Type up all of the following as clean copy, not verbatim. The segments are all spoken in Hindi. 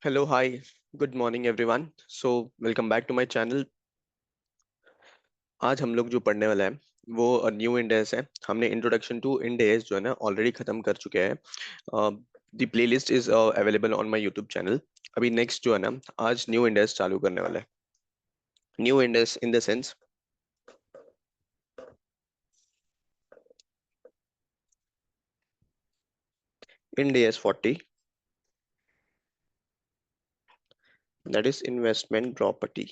Hello, hi, good morning everyone. Welcome back to my channel. आज हम लोग जो पढ़ने वाला है वो न्यू इंडेस है। हमने इंट्रोडक्शन टू इंडेस जो है ना ऑलरेडी खत्म कर चुके हैं। The playlist is available on my YouTube channel. अभी नेक्स्ट जो है ना आज न्यू इंडेस चालू करने वाला है। New Ind AS in the sense Ind AS 40, that is investment property.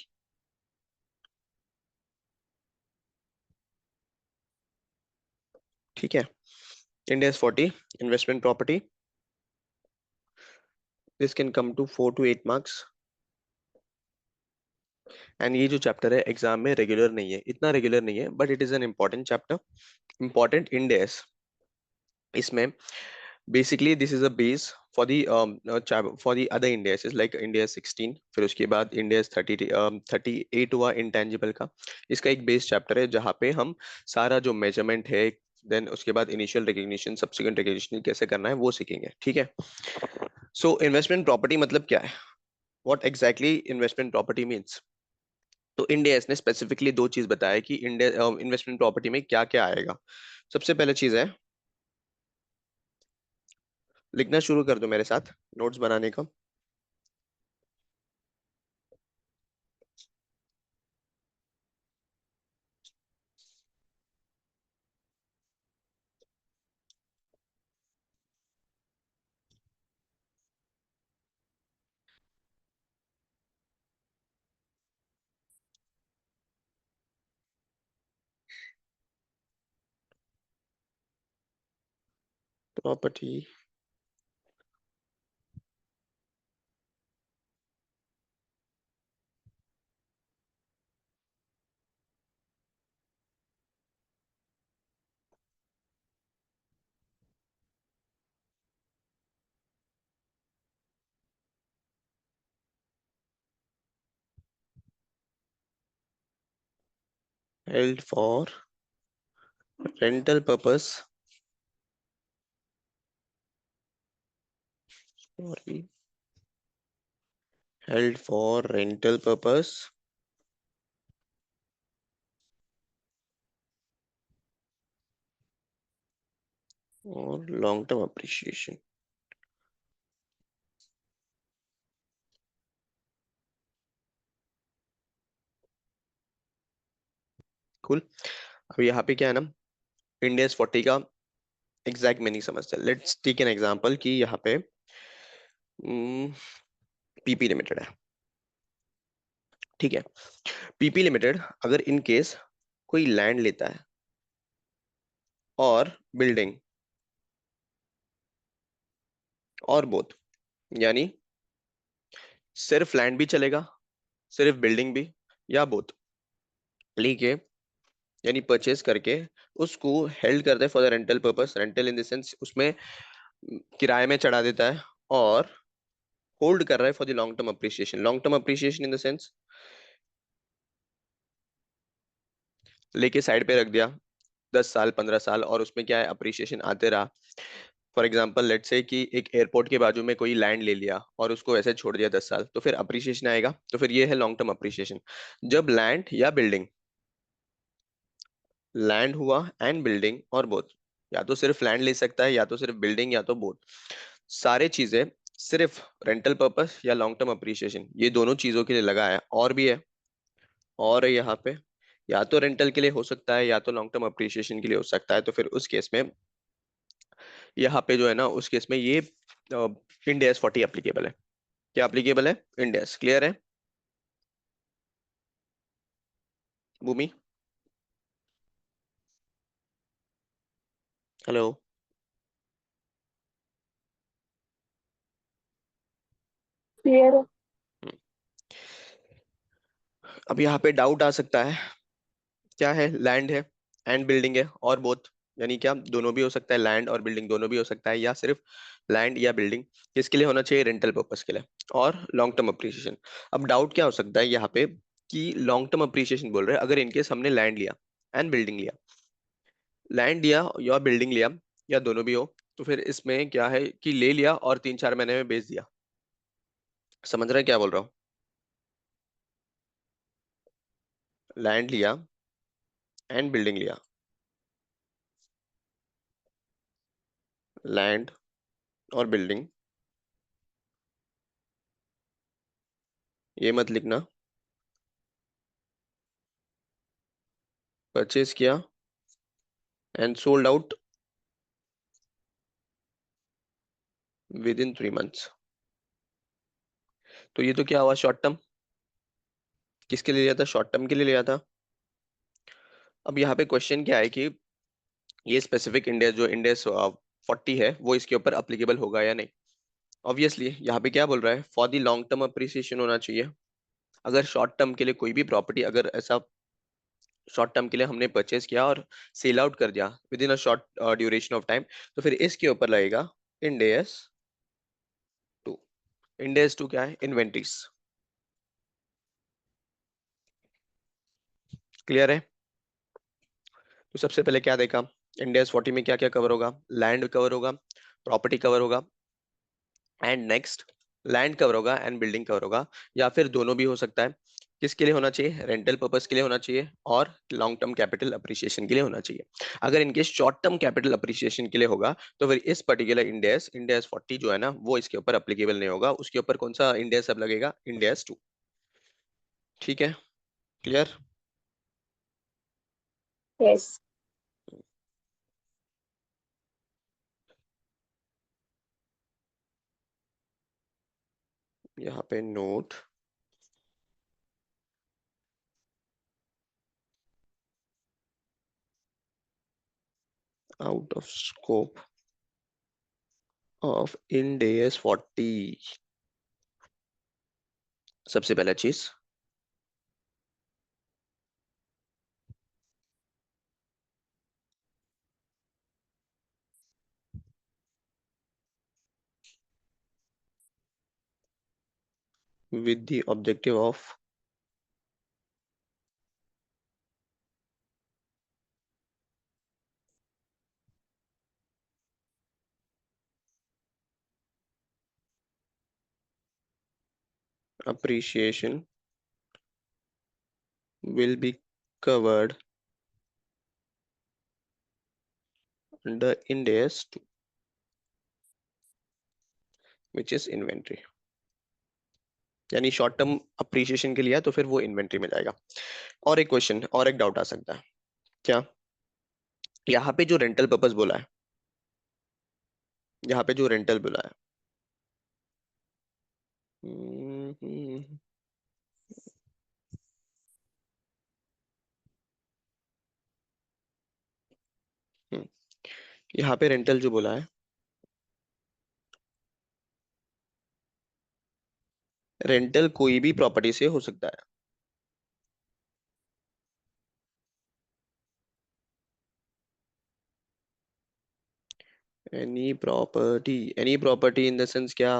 ठीक है, Ind AS 40 investment property. This can come to 4 to 8 marks। And ये जो चैप्टर है एग्जाम में रेगुलर नहीं है, इतना रेगुलर नहीं है, but it is an important chapter, important Ind AS. इसमें basically this is a base for the other indexes like India 16। फिर उसके बाद इंडिया 38 हुआ इंटेंजिबल का। इसका एक बेस चैप्टर है जहाँ पे हम सारा जो मेजरमेंट है, देन उसके बाद इनिशियल रिकग्निशन सब्सिक्वेंट रिकग्निशन कैसे करना है वो सीखेंगे। ठीक है। सो इन्वेस्टमेंट प्रॉपर्टी मतलब क्या है, what exactly investment property means. तो इंडिया ने स्पेसिफिकली दो चीज बताया कि इंडिया इन्वेस्टमेंट प्रॉपर्टी में क्या क्या आएगा। सबसे पहले चीज है, लिखना शुरू कर दो मेरे साथ नोट्स बनाने का। Property held for rental purpose, sorry, held for rental purpose or long term appreciation। Cool. अब यहाँ पे क्या है ना, इंडियस 40 का एग्जैक्ट मीनिंग समझते हैं। लेट्स टेक एन एग्जांपल कि यहाँ पे पीपी लिमिटेड है। ठीक है, पीपी लिमिटेड अगर इन केस कोई लैंड लेता है और बिल्डिंग और बोथ, यानी सिर्फ लैंड भी चलेगा, सिर्फ बिल्डिंग भी, या बोथ लेके, यानी परचेज करके उसको हेल्ड करते हैं for the rental purpose. Rental in the sense उसमें किराए में चढ़ा देता है और होल्ड कर रहा है for the long term appreciation. Long term appreciation in the sense लेके साइड पे रख दिया 10 साल 15 साल और उसमें क्या है अप्रिसिएशन आते रहा। फॉर एग्जाम्पल लेट से कि एक एयरपोर्ट के बाजू में कोई लैंड ले लिया और उसको ऐसे छोड़ दिया 10 साल, तो फिर अप्रिसिएशन आएगा। तो फिर ये है लॉन्ग टर्म अप्रिसिएशन। जब लैंड या बिल्डिंग, लैंड हुआ एंड बिल्डिंग और बोथ, या तो सिर्फ लैंड ले सकता है या तो सिर्फ बिल्डिंग या तो बोथ, सारे चीजें सिर्फ रेंटल पर्पस या लॉन्ग टर्म अप्रिसिएशन ये दोनों चीजों के लिए लगा है। और भी है, और यहाँ पे या तो रेंटल के लिए हो सकता है या तो लॉन्ग टर्म अप्रिसिएशन के लिए हो सकता है। तो फिर उस केस में यहाँ पे जो है ना उस केस में ये इंड AS 40 एप्लीकेबल है। क्या एप्लीकेबल है? End AS। क्लियर है भूमि? हेलो। क्लियर है। अब यहाँ पे डाउट आ सकता है, क्या है, लैंड है एंड बिल्डिंग है और बोथ, यानी क्या दोनों भी हो सकता है, लैंड और बिल्डिंग दोनों भी हो सकता है, या सिर्फ लैंड या बिल्डिंग। किसके लिए होना चाहिए? रेंटल पर्पस के लिए और लॉन्ग टर्म अप्रिसिएशन। अब डाउट क्या हो सकता है यहाँ पे कि लॉन्ग टर्म अप्रिसिएशन बोल रहे हैं, अगर इनकेस हमने लैंड लिया एंड बिल्डिंग लिया, लैंड लिया या बिल्डिंग लिया या दोनों भी हो, तो फिर इसमें क्या है कि ले लिया और 3 4 महीने में बेच दिया, समझ रहा है क्या बोल रहा हूँ? लैंड लिया एंड बिल्डिंग लिया। लैंड और बिल्डिंग, ये मत लिखना। परचेज किया and sold out with in 3 months. तो ये तो क्या हुआ, शॉर्ट टर्म। किसके लिए लिया था? शॉर्ट टर्म के लिए लिया था। अब यहाँ पे क्वेश्चन क्या है कि ये स्पेसिफिक इंडेक्स, जो इंडेक्स 40 है, वो इसके ऊपर अप्लीकेबल होगा या नहीं। ऑब्वियसली यहाँ पे क्या बोल रहा है, for the long term appreciation होना चाहिए। अगर शॉर्ट टर्म के लिए कोई भी प्रॉपर्टी, अगर ऐसा शॉर्ट टर्म के लिए हमने परचेज किया और सेल आउट कर दिया with in a short duration of time, तो फिर इसके ऊपर लगेगा इंडेस टू। इंडेस टू क्या है? इन्वेंट्रीज। क्लियर है? तो सबसे पहले क्या देखा, इंडेस 40 में क्या क्या कवर होगा? लैंड कवर होगा, प्रॉपर्टी कवर होगा, एंड नेक्स्ट लैंड कवर होगा एंड बिल्डिंग कवर होगा, या फिर दोनों भी हो सकता है। किसके लिए होना चाहिए? रेंटल पर्पस के लिए होना चाहिए और लॉन्ग टर्म कैपिटल अप्रिसिएशन के लिए होना चाहिए। अगर इनके शॉर्ट टर्म कैपिटल अप्रिसिएशन के लिए होगा, तो फिर इस पर्टिकुलर इंडेस इंडेस 40 जो है ना, वो इसके ऊपर अप्लीकेबल नहीं होगा। उसके ऊपर कौन सा इंडेस अब लगेगा? इंडेस टू। ठीक है? क्लियर? Yes. यहाँ पे note, out of scope of Ind AS 40। सबसे पहला चीज, with the objective of appreciation will be covered under Ind AS 2, which is inventory। यानी शॉर्ट टर्म अप्रिसिएशन के लिए है, तो फिर वो इन्वेंट्री में जाएगा। और एक क्वेश्चन और एक डाउट आ सकता है। क्या? यहाँ पे जो रेंटल पर्पस बोला है, यहाँ पे जो रेंटल बोला है, हम्म, हम्म, हम्म, यहाँ पे रेंटल जो बोला है, रेंटल कोई भी प्रॉपर्टी से हो सकता है। Any property in the sense क्या?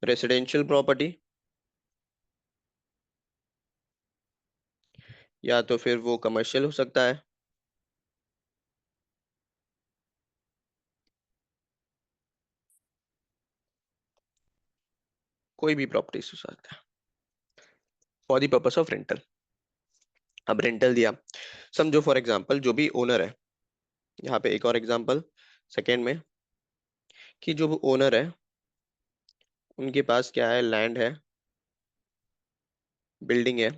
रेसिडेंशियल प्रॉपर्टी, या तो फिर वो कमर्शियल हो सकता है। कोई भी प्रॉपर्टी हो सकता है for the purpose of rental. अब रेंटल दिया, समझो फॉर एग्जांपल जो भी ओनर है, यहाँ पे एक और एग्जांपल सेकेंड में, कि जो ओनर है उनके पास क्या है? लैंड है, बिल्डिंग है,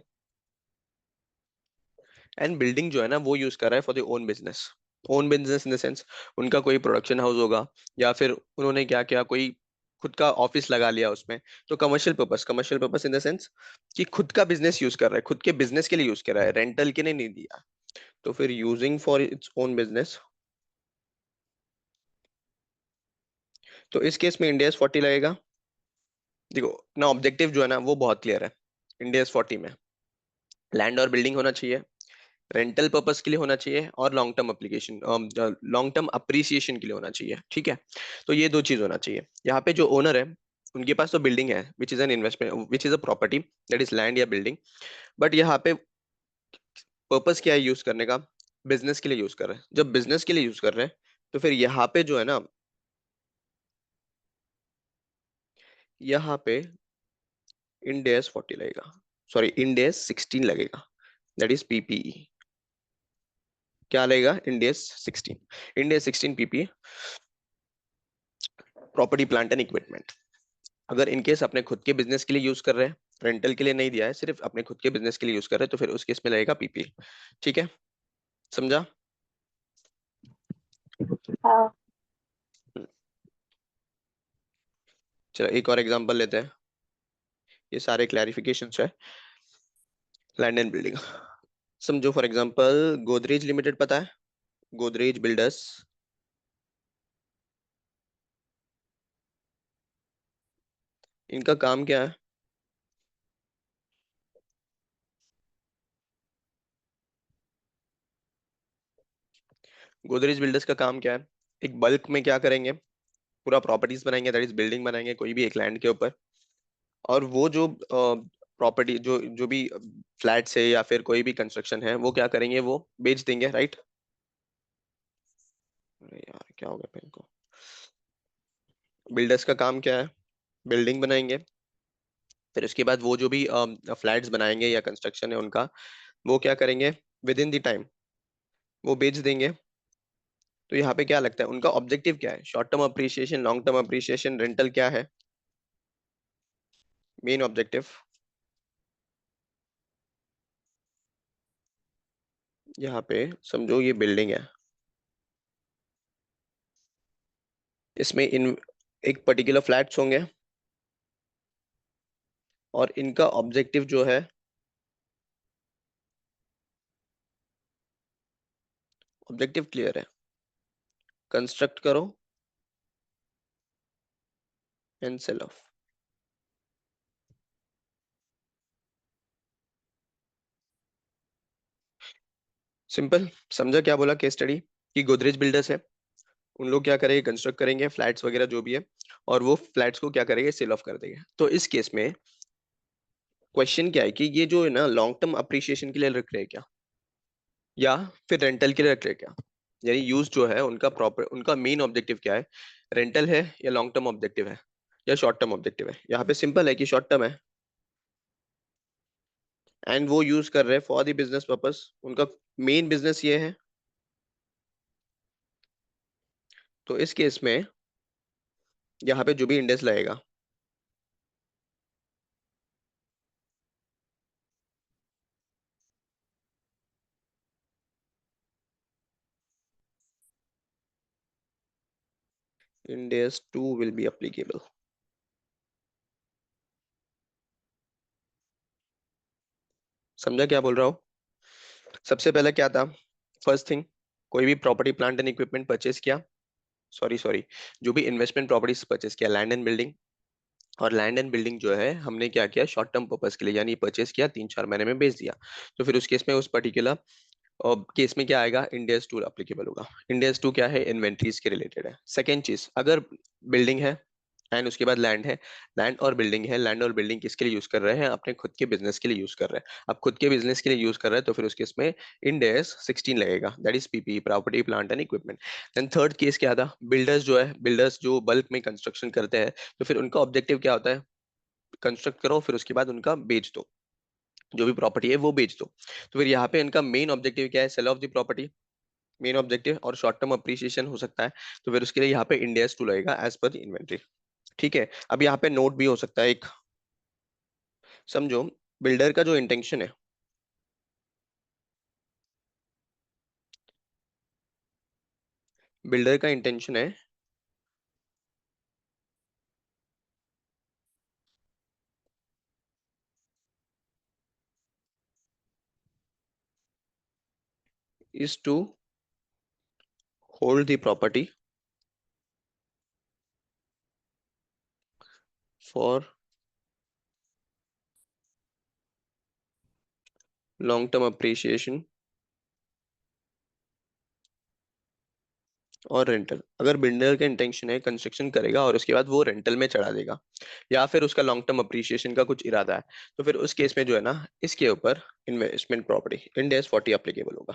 एंड बिल्डिंग जो है ना वो यूज कर रहा है for the own business. Own business in the sense, उनका कोई प्रोडक्शन हाउस होगा, या फिर उन्होंने क्या किया, कोई खुद का ऑफिस लगा लिया उसमें। तो commercial purpose in the sense कि खुद का बिजनेस यूज कर रहा है, खुद के बिजनेस के लिए यूज कर रहा है, रेंटल के लिए नहीं दिया। तो फिर using for its own business, तो इस केस में इंडिया 40 लगेगा। देखो ना, ऑब्जेक्टिव जो है ना वो बहुत क्लियर है। इंडिया 40 में लैंड और बिल्डिंग होना चाहिए, रेंटल पर्पस के लिए होना चाहिए, और long term application, long term appreciation के लिए होना चाहिए। ठीक है? तो ये दो चीज होना चाहिए। यहाँ पे जो ओनर है उनके पास तो बिल्डिंग है, which is an investment, which is a property, that is land या बिल्डिंग। बट यहाँ पे पर्पस क्या है यूज करने का? बिजनेस के लिए यूज कर रहे हैं। जब बिजनेस के लिए यूज कर रहे हैं, तो फिर यहाँ पे जो है ना, यहाँ पे इंड एस 40 लगेगा, सॉरी इंड एस 16 लगेगा, दैट इज पीपीई। क्या लगेगा? End S 16। End S 16 PPE, property plant and equipment. अगर इनकेस अपने खुद के बिजनेस के लिए यूज कर रहे हैं, रेंटल के लिए नहीं दिया है, सिर्फ अपने खुद के बिजनेस के लिए यूज कर रहे हैं, तो फिर उस केस में लगेगा पीपीई। ठीक है, समझा? हाँ। चलो एक और एग्जांपल लेते हैं, ये सारे क्लैरिफिकेशन है। लैंड एंड बिल्डिंग, समझो फॉर एग्जांपल गोदरेज लिमिटेड, पता है? गोदरेज बिल्डर्स, इनका काम क्या है? गोदरेज बिल्डर्स का काम क्या है? एक बल्क में क्या करेंगे, पूरा प्रॉपर्टीज बनाएंगे, दैट इज बिल्डिंग बनाएंगे कोई भी एक लैंड के ऊपर। और वो जो प्रॉपर्टी, जो जो भी फ्लैट्स है या फिर कोई भी कंस्ट्रक्शन है, वो क्या करेंगे, वो बेच देंगे, राइट? अरे यार क्या हो गया पेन को। बिल्डर्स का काम क्या है? बिल्डिंग बनाएंगे, फिर उसके बाद वो जो भी फ्लैट्स बनाएंगे या कंस्ट्रक्शन है उनका, वो क्या करेंगे, विद इन द टाइम वो बेच देंगे। तो यहाँ पे क्या लगता है उनका ऑब्जेक्टिव क्या है? Short term appreciation, long term appreciation, rental, क्या है मेन ऑब्जेक्टिव? यहाँ पे समझो ये बिल्डिंग है, इसमें इन एक पर्टिकुलर फ्लैट्स होंगे, और इनका ऑब्जेक्टिव जो है, ऑब्जेक्टिव क्लियर है, कंस्ट्रक्ट करो एंड सेल ऑफ। सिंपल, समझा क्या बोला केस स्टडी? कि गोदरेज बिल्डर्स है, उन लोग क्या करेंगे, कंस्ट्रक्ट करेंगे फ्लैट्स वगैरह जो भी है, और वो फ्लैट्स को क्या करेंगे, सेल ऑफ कर देंगे। तो इस केस में क्वेश्चन क्या है कि ये जो है ना, लॉन्ग टर्म अप्रिसिएशन के लिए रख रहे हैं क्या, या फिर रेंटल के लिए रख रहे हैं क्या? यानी यूज जो है उनका प्रॉपर, उनका मेन ऑब्जेक्टिव क्या है, रेंटल है या लॉन्ग टर्म ऑब्जेक्टिव है या शॉर्ट टर्म ऑब्जेक्टिव है? यहाँ पे सिंपल है कि शॉर्ट टर्म है, एंड वो यूज कर रहे हैं फॉर द बिजनेस पर्पस, उनका मेन बिजनेस ये है। तो इस केस में यहाँ पे जो भी इंडेक्स लगेगा, इंडेक्स 2 विल बी एप्लीकेबल। समझा क्या बोल रहा हूँ? सबसे पहले क्या था, फर्स्ट थिंग, कोई भी property plant and equipment purchase किया, सॉरी सॉरी, जो भी इन्वेस्टमेंट प्रॉपर्टीज परचेस किया, लैंड एंड बिल्डिंग। और लैंड एंड बिल्डिंग जो है हमने क्या किया, शॉर्ट टर्म पर्पस के लिए, यानी परचेस किया 3-4 महीने में बेच दिया। तो फिर उस केस में, उस पर्टिकुलर और केस में क्या आएगा, इंडेक्स टू एप्लीकेबल होगा। इंडेक्स टू क्या है, इन्वेंट्रीज के रिलेटेड है। सेकेंड चीज, अगर बिल्डिंग है एंड उसके बाद लैंड है, लैंड और बिल्डिंग है, लैंड और बिल्डिंग किसके लिए यूज कर रहे हैं, अपने खुद के बिजनेस के लिए यूज कर रहे हैं। अब खुद के बिजनेस के लिए यूज कर रहे हैं, तो फिर उस केस में इंडेक्स 16 लगेगा, that is PP, property plant and equipment. Then third case क्या था, बिल्डर्स जो है, बिल्डर्स जो बल्क में कंस्ट्रक्शन करते हैं, तो फिर उनका ऑब्जेक्टिव क्या होता है, कंस्ट्रक्ट करो, फिर उसके बाद उनका बेच दो, जो भी प्रॉपर्टी है वो बेच दो। तो फिर यहाँ पे इनका मेन ऑब्जेक्टिव क्या है, sale of the property, main objective, और शॉर्ट टर्म अप्रिसिएशन हो सकता है। तो फिर उसके लिए यहाँ पे इंडेक्स टू लगेगा एज पर द इन्वेंट्री। ठीक है, अब यहाँ पे नोट भी हो सकता है एक, समझो बिल्डर का जो इंटेंशन है, बिल्डर का इंटेंशन है is to hold the property for long term appreciation और रेंटल। अगर बिल्डर का इंटेंशन है कंस्ट्रक्शन करेगा और उसके बाद वो रेंटल में चढ़ा देगा, या फिर उसका लॉन्ग टर्म अप्रिसिएशन का कुछ इरादा है, तो फिर उस केस में जो है ना, इसके ऊपर इन्वेस्टमेंट प्रॉपर्टी इंडेक्स 40 एप्लीकेबल होगा।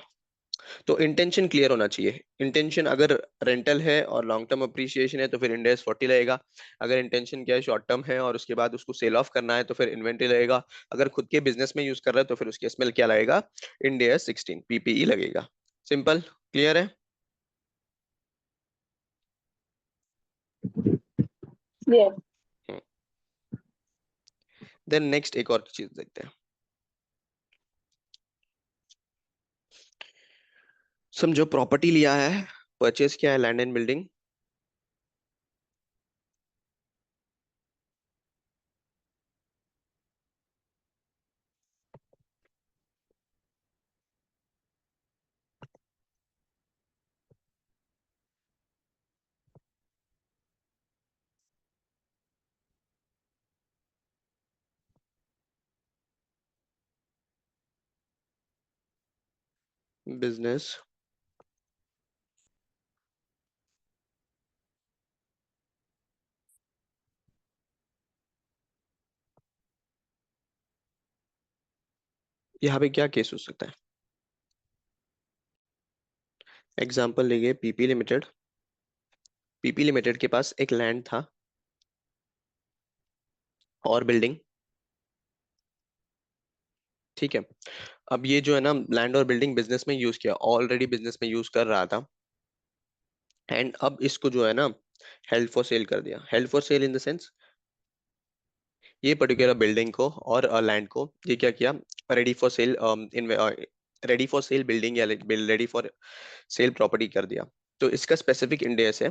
तो इंटेंशन क्लियर होना चाहिए। इंटेंशन अगर रेंटल है और लॉन्ग टर्म अप्रिसिएशन है तो फिर इंड एस 40 लगेगा। अगर इंटेंशन क्या है, शॉर्ट टर्म है और उसके बाद उसको सेल ऑफ करना है तो फिर इन्वेंट्री लगेगा। अगर खुद के बिजनेस में यूज कर रहा है तो फिर उसके इसमें क्या लगेगा, इंड एस 16 पीपीई लगेगा। सिंपल, क्लियर है। Clear. देन नेक्स्ट एक और चीज देखते हैं। समझो प्रॉपर्टी लिया है, परचेज किया है लैंड एंड बिल्डिंग, बिजनेस, यहाँ पे क्या केस हो सकता है। एग्जाम्पल लेंगे पीपी लिमिटेड। पीपी लिमिटेड के पास एक लैंड था और बिल्डिंग, ठीक है। अब ये जो है ना लैंड और बिल्डिंग बिजनेस में यूज किया, ऑलरेडी बिजनेस में यूज कर रहा था, एंड अब इसको जो है ना हेल्ड फॉर सेल कर दिया। Held for cell in the sense, ये पर्टिकुलर बिल्डिंग को और लैंड को ये क्या किया, ready for sale, in ready for sale building या रेडी फॉर सेल प्रॉपर्टी कर दिया। तो इसका स्पेसिफिक इंडेक्स है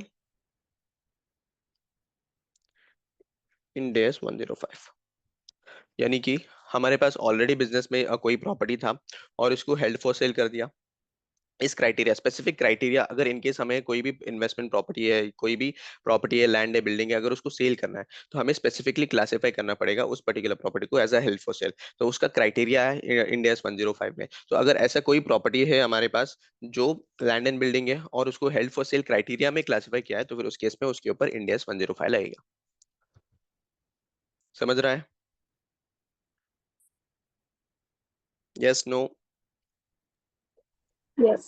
इंडेक्स 105। यानी कि हमारे पास ऑलरेडी बिजनेस में कोई प्रॉपर्टी था और इसको हेल्ड फॉर सेल कर दिया। इस क्राइटेरिया, स्पेसिफिक क्राइटेरिया, अगर इनकेस हमें कोई भी इन्वेस्टमेंट प्रॉपर्टी है, कोई भी प्रॉपर्टी है, लैंड है, बिल्डिंग है, अगर उसको सेल करना है तो हमें स्पेसिफिकली क्लासिफाई करना पड़ेगा उस पर्टिकुलर प्रॉपर्टी को as a held for sale. तो उसका क्राइटेरिया है इंडिया 105 में। तो अगर ऐसा कोई प्रॉपर्टी है हमारे पास जो लैंड एंड बिल्डिंग है और उसको हेल्ड फॉर सेल क्राइटेरिया में क्लासिफाई किया है तो फिर उस केस में उसके ऊपर इंडिया 105 लगेगा। समझ रहा है? Yes, no? Yes.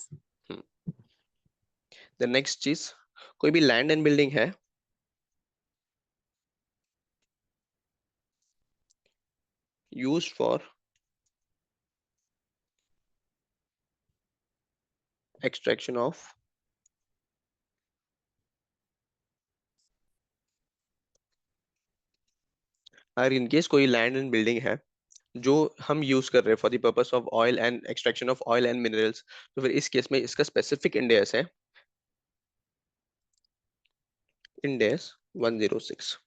The next चीज, कोई भी लैंड एंड बिल्डिंग है यूज फॉर एक्सट्रैक्शन ऑफ, अगर इनकेस कोई लैंड एंड बिल्डिंग है जो हम यूज कर रहे हैं for the purpose of oil and extraction of oil and minerals, तो फिर इस केस में इसका स्पेसिफिक इंडेक्स है इंडेक्स 106।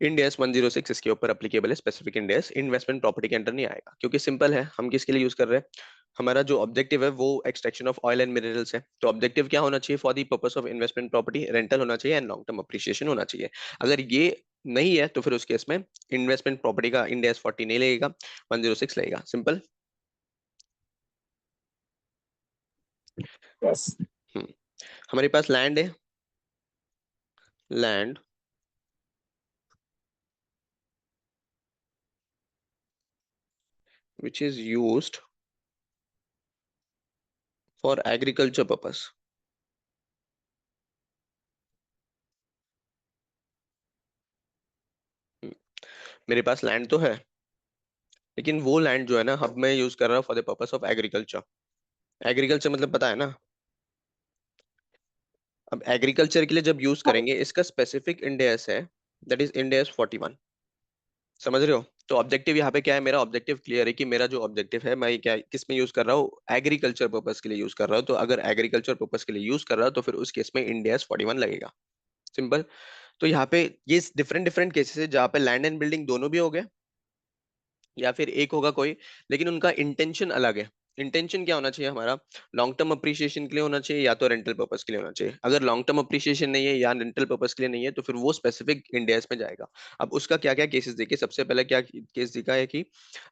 इंडेक्स 106 इसके ऊपर एप्लीकेबल है। स्पेसिफिक इंडेक्स इन्वेस्टमेंट प्रॉपर्टी के अंडर नहीं आएगा, क्योंकि सिंपल है, हम किसके लिए यूज कर रहे हैं, हमारा जो ऑब्जेक्टिव है वो extraction of oil and minerals है। तो ऑब्जेक्टिव क्या होना चाहिए for the purpose of investment property, rental होना चाहिए एंड लॉन्ग टर्म अप्रिशिएशन होना चाहिए। अगर ये नहीं है तो फिर उस केस में इन्वेस्टमेंट प्रॉपर्टी का इंडेक्स 40 नहीं लगेगा, 106 लगेगा। सिंपल। Yes. हमारे पास लैंड है, land which is used for agriculture purpose। मेरे पास लैंड तो है, लेकिन वो लैंड जो है ना अब मैं यूज कर रहा हूँ for the purpose of agriculture. Agriculture मतलब पता है ना। अब एग्रीकल्चर के लिए जब यूज हाँ. करेंगे इसका स्पेसिफिक इंडेक्स है, दैट इज इंडेक्स 41। समझ रहे हो? तो ऑब्जेक्टिव यहाँ पे क्या है, मेरा ऑब्जेक्टिव क्लियर है कि मेरा जो ऑब्जेक्टिव है मैं क्या किस में यूज कर रहा हूँ, एग्रीकल्चर पर्पस के लिए यूज कर रहा हूँ। तो अगर एग्रीकल्चर पर्पस के लिए यूज कर रहा हूँ तो फिर उस केस में इंडेक्स 41 लगेगा। सिंपल। तो यहाँ पे ये डिफरेंट डिफरेंट केसेस है जहाँ पे लैंड एंड बिल्डिंग दोनों भी हो गए या फिर एक होगा कोई, लेकिन उनका इंटेंशन अलग है। इंटेंशन क्या होना चाहिए हमारा, लॉन्ग टर्म अप्रिशिएशन के लिए होना चाहिए या तो रेंटल पर्पस के लिए होना चाहिए। अगर लॉन्ग टर्म अप्रिशिएशन नहीं है या रेंटल पर्पस के लिए नहीं है तो फिर वो स्पेसिफिक इंडेक्स में जाएगा। अब उसका क्या क्या केसेस देखिए। सबसे पहले क्या केस दिखा है कि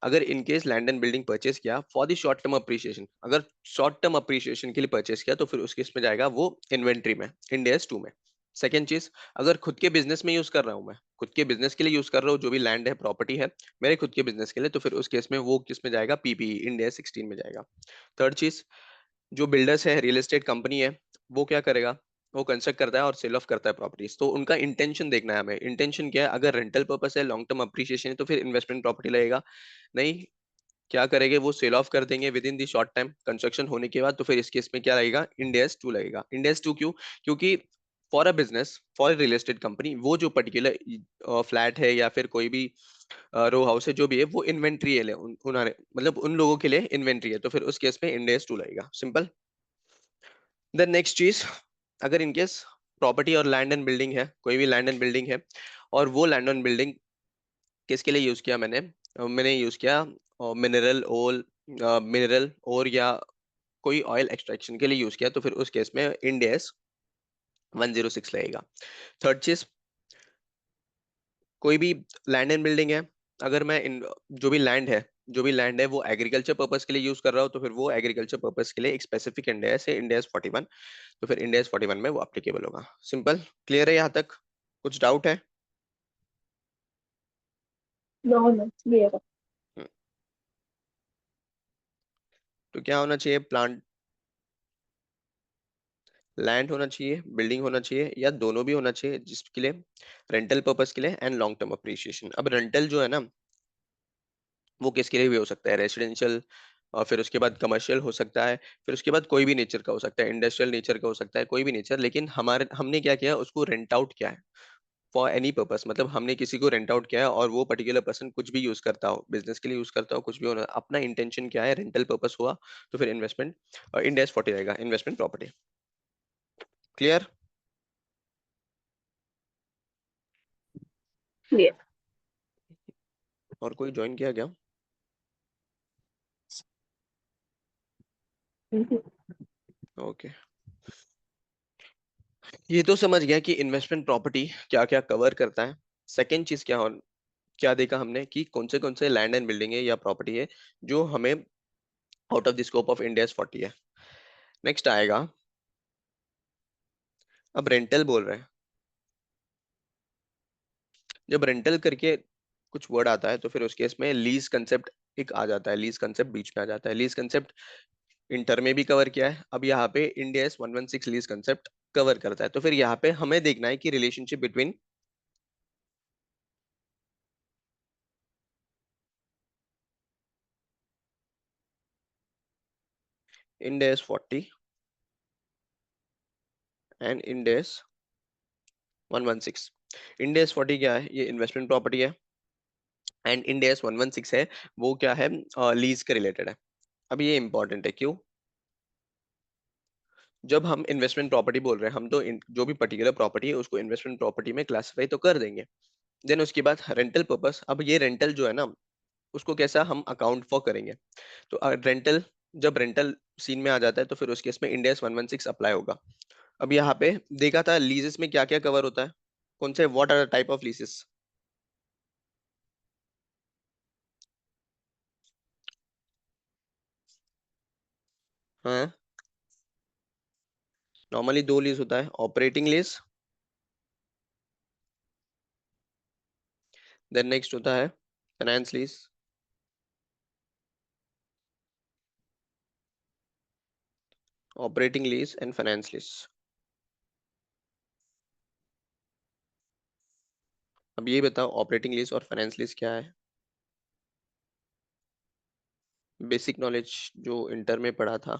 अगर in case land and building purchase किया for the short term appreciation, अगर शॉर्ट टर्म अप्रिशिएशन के लिए परचेस किया तो फिर उस केस में जाएगा वो इन्वेंट्री में, इंडेक्स 2 में। सेकेंड चीज, अगर खुद के बिजनेस में यूज कर रहा हूं, मैं खुद के बिजनेस के लिए यूज कर रहा हूँ, जो भी लैंड है प्रॉपर्टी है मेरे खुद के बिजनेस के लिए, तो फिर उस केस में वो किस में जाएगा, पीपीई इंडिया 16 में जाएगा। थर्ड चीज, जो बिल्डर्स है, रियल एस्टेट कंपनी है, वो क्या करेगा, वो कंस्ट्रक्ट करता है और सेल ऑफ करता है प्रॉपर्टीज। तो उनका इंटेंशन देखना है हमें, इंटेंशन क्या है। अगर रेंटल पर्पस है, लॉन्ग टर्म अप्रिशिएशन है, तो फिर इन्वेस्टमेंट प्रॉपर्टी लगेगा। नहीं, क्या करेंगे, वो सेल ऑफ कर देंगे with in the short time construction होने के बाद, तो फिर इस केस में क्या लगेगा, इंड एस 2 लगेगा। इंड एस 2 क्यों? क्योंकि for a business, for real estate company, वो जो पर्टिकुलर फ्लैट है या फिर कोई भी रो हाउस है, जो भी है, वो इन्वेंट्री है, उन्होंने मतलब उन लोगों के लिए इन्वेंट्री है, तो फिर उस केस में इंड एस 2 लगेगा। सिंपल। देन नेक्स्ट चीज, अगर इनकेस प्रॉपर्टी और लैंड एंड बिल्डिंग है, कोई भी लैंड एंड बिल्डिंग है, और वो लैंड एंड बिल्डिंग किसके लिए यूज किया मैंने, मैंने यूज किया मिनरल और या कोई ऑयल एक्सट्रैक्शन के लिए यूज किया, तो फिर उस केस में इंड एस 106 लगेगा। थर्ड चीज, कोई भी लैंड एंड बिल्डिंग है, अगर मैं इन जो भी लैंड है वो एग्रीकल्चर पर्पस के लिए यूज कर रहा हूँ, तो फिर वो एग्रीकल्चर पर्पस के लिए एक स्पेसिफिक इंड एस है, इंड एस 41, तो फिर इंड एस 41 में वो अप्लीकेबल होगा। सिंपल। क्लियर है यहाँ तक? कुछ डाउट है? No, no, clear. हम्म, तो क्या होना चाहिए, प्लांट, लैंड होना चाहिए, बिल्डिंग होना चाहिए, या दोनों भी होना चाहिए, जिसके लिए रेंटल पर्पस के लिए एंड लॉन्ग टर्म अप्रिशिएशन। अब रेंटल जो है ना, वो किसके लिए भी हो सकता है, रेसिडेंशियल, और फिर उसके बाद कमर्शियल हो सकता है, फिर उसके बाद कोई भी नेचर का हो सकता है, इंडस्ट्रियल नेचर का हो सकता है, कोई भी नेचर। लेकिन हमारे हमने क्या किया, उसको रेंट आउट किया है फॉर एनी पर्पस, मतलब हमने किसी को रेंट आउट किया है, और वो पर्टिकुलर पर्सन कुछ भी यूज करता हो, बिजनेस के लिए यूज करता हो, कुछ भी होना, अपना इंटेंशन क्या है, रेंटल पर्पस हुआ, तो फिर इन्वेस्टमेंट इंड एस 40 रहेगा, इन्वेस्टमेंट प्रॉपर्टी। क्लियर? Clear. और कोई ज्वाइन किया क्या? Mhm. ओके, ये तो समझ गया कि इन्वेस्टमेंट प्रॉपर्टी क्या क्या कवर करता है। सेकेंड चीज क्या देखा हमने, कि कौन से लैंड एंड बिल्डिंग है या प्रॉपर्टी है जो हमें out of the scope of India 40 है। नेक्स्ट आएगा, अब रेंटल बोल रहे हैं। जब रेंटल करके कुछ वर्ड आता है, तो फिर उस केस में लीज कंसेप्ट एक आ जाता है, लीज कंसेप्ट बीच में आ जाता है। लीज कंसेप्ट इंटर में भी कवर किया है, अब यहाँ पे इंडिया 116 लीज कंसेप्ट कवर करता है, तो फिर यहाँ पे हमें देखना है कि relationship between India 40 and India 116। India 40 क्या है, ये इन्वेस्टमेंट प्रॉपर्टी है, एंड इंड एस 116 है, वो क्या है, लीज के रिलेटेड है। अब ये इंपॉर्टेंट है, क्यों? जब हम इन्वेस्टमेंट प्रॉपर्टी बोल रहे हैं, हम तो जो भी पर्टिकुलर प्रॉपर्टी है उसको इन्वेस्टमेंट प्रॉपर्टी में क्लासिफाई तो कर देंगे। देन उसके बाद रेंटल पर्पस, अब ये रेंटल जो है ना, उसको कैसा हम अकाउंट फॉर करेंगे। तो रेंटल, जब रेंटल सीन में आ जाता है, तो फिर उस केस में इंड एस 116 अप्लाई होगा। अब यहाँ पे देखा था लीजेस में क्या क्या कवर होता है, कौन से, what are the type of leases? हाँ, नॉर्मली दो लीज होता है, ऑपरेटिंग लीज, देन नेक्स्ट होता है finance lease. Operating lease and finance lease. अब ये बताओ, ऑपरेटिंग लीज और फाइनेंस लीज क्या है? बेसिक नॉलेज जो इंटर में पढ़ा था।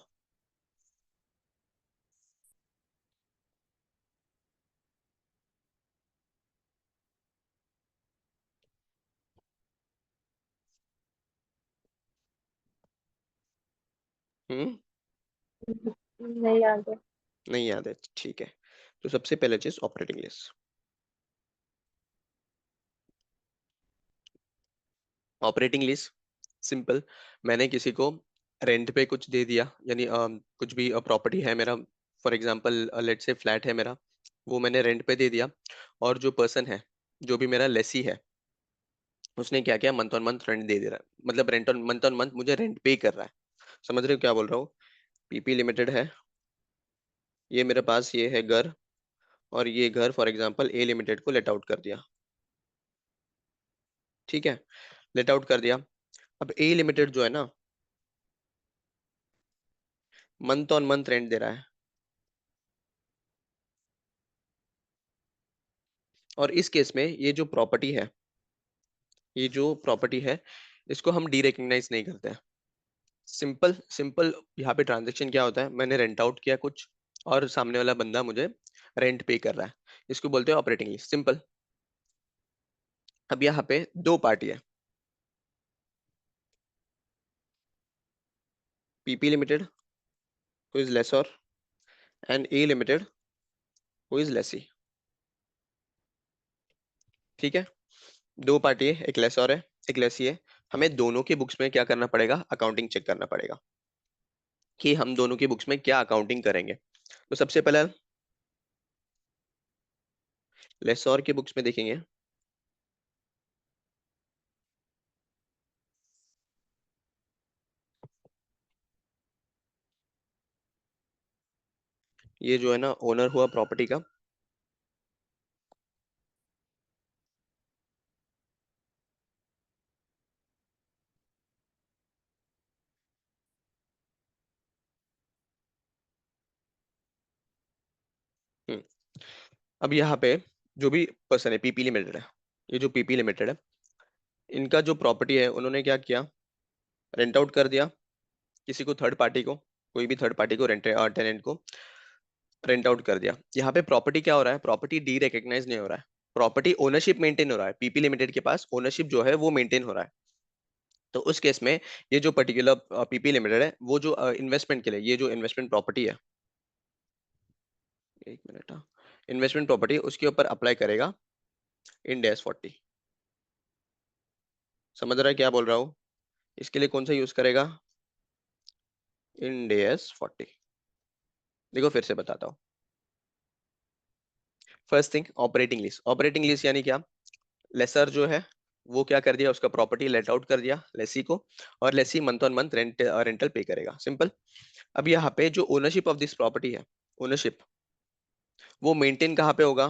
हम्म, नहीं याद है। नहीं याद है, ठीक है। तो सबसे पहले चीज operating lease. Operating lease simple, मैंने किसी को रेंट पे कुछ दे दिया, यानी कुछ भी प्रॉपर्टी है मेरा, फॉर एग्जांपल लेट से फ्लैट है मेरा, वो मैंने रेंट पे दे दिया, और जो पर्सन है, जो भी मेरा लेसी है, उसने क्या किया, मंथ ऑन मंथ रेंट दे रहा है, मतलब रेंट ऑन मंथ मुझे रेंट पे कर रहा है। समझ रहे हो क्या बोल रहा हूँ? पीपी लिमिटेड है, ये मेरे पास ये है घर, और ये घर फॉर एग्जांपल ए लिमिटेड को लेट आउट कर दिया। ठीक है, लेट आउट कर दिया। अब ए लिमिटेड जो है ना, मंथ ऑन मंथ रेंट दे रहा है, और इस केस में ये जो प्रॉपर्टी है इसको हम डी रिकग्नाइज नहीं करते हैं। सिंपल सिंपल यहाँ पे ट्रांजेक्शन क्या होता है, मैंने रेंट आउट किया कुछ और सामने वाला बंदा मुझे रेंट पे कर रहा है, इसको बोलते हैं ऑपरेटिंग लीज, सिंपल। अब यहाँ पे दो पार्टी है, PP limited who is lessor and A limited who is lessee. ठीक है, दो पार्टी है, एक लेसर है एक लेसी है। हमें दोनों के बुक्स में क्या करना पड़ेगा, अकाउंटिंग चेक करना पड़ेगा कि हम दोनों की बुक्स में क्या अकाउंटिंग करेंगे। तो सबसे पहले लेसर के बुक्स में देखेंगे, ये जो है ना ओनर हुआ प्रॉपर्टी का, हम्म, अब यहाँ पे जो भी पर्सन है पीपी लिमिटेड है, ये जो पीपी लिमिटेड है इनका जो प्रॉपर्टी है उन्होंने क्या किया, रेंट आउट कर दिया किसी को, थर्ड पार्टी को, कोई भी थर्ड पार्टी को, रेंट टेनेंट को रेंट आउट कर दिया। यहाँ पे प्रॉपर्टी क्या हो रहा है, प्रॉपर्टी डी रिकग्नाइज नहीं हो रहा है, प्रॉपर्टी ओनरशिप मेंटेन हो रहा है, पीपी लिमिटेड के पास ओनरशिप जो है वो मेंटेन हो रहा है। तो उस केस में ये जो पर्टिकुलर पीपी लिमिटेड है वो जो इन्वेस्टमेंट के लिए, ये जो इन्वेस्टमेंट प्रॉपर्टी है, एक मिनट, हाँ, इन्वेस्टमेंट प्रॉपर्टी उसके ऊपर अप्लाई करेगा इंड एस 40। समझ रहा है क्या बोल रहा हूँ, इसके लिए कौन सा यूज करेगा, इंड एस 40। देखो फिर से बताता हूँ। First thing operating lease, operating lease यानी क्या, लेसर जो है वो क्या कर दिया, उसका प्रॉपर्टी लेट आउट कर दिया लेसी को, और lessee month on month rental पे करेगा, सिंपल। अब यहाँ पे जो ओनरशिप ऑफ दिस प्रॉपर्टी है, ओनरशिप वो मेंटेन कहाँ पे होगा,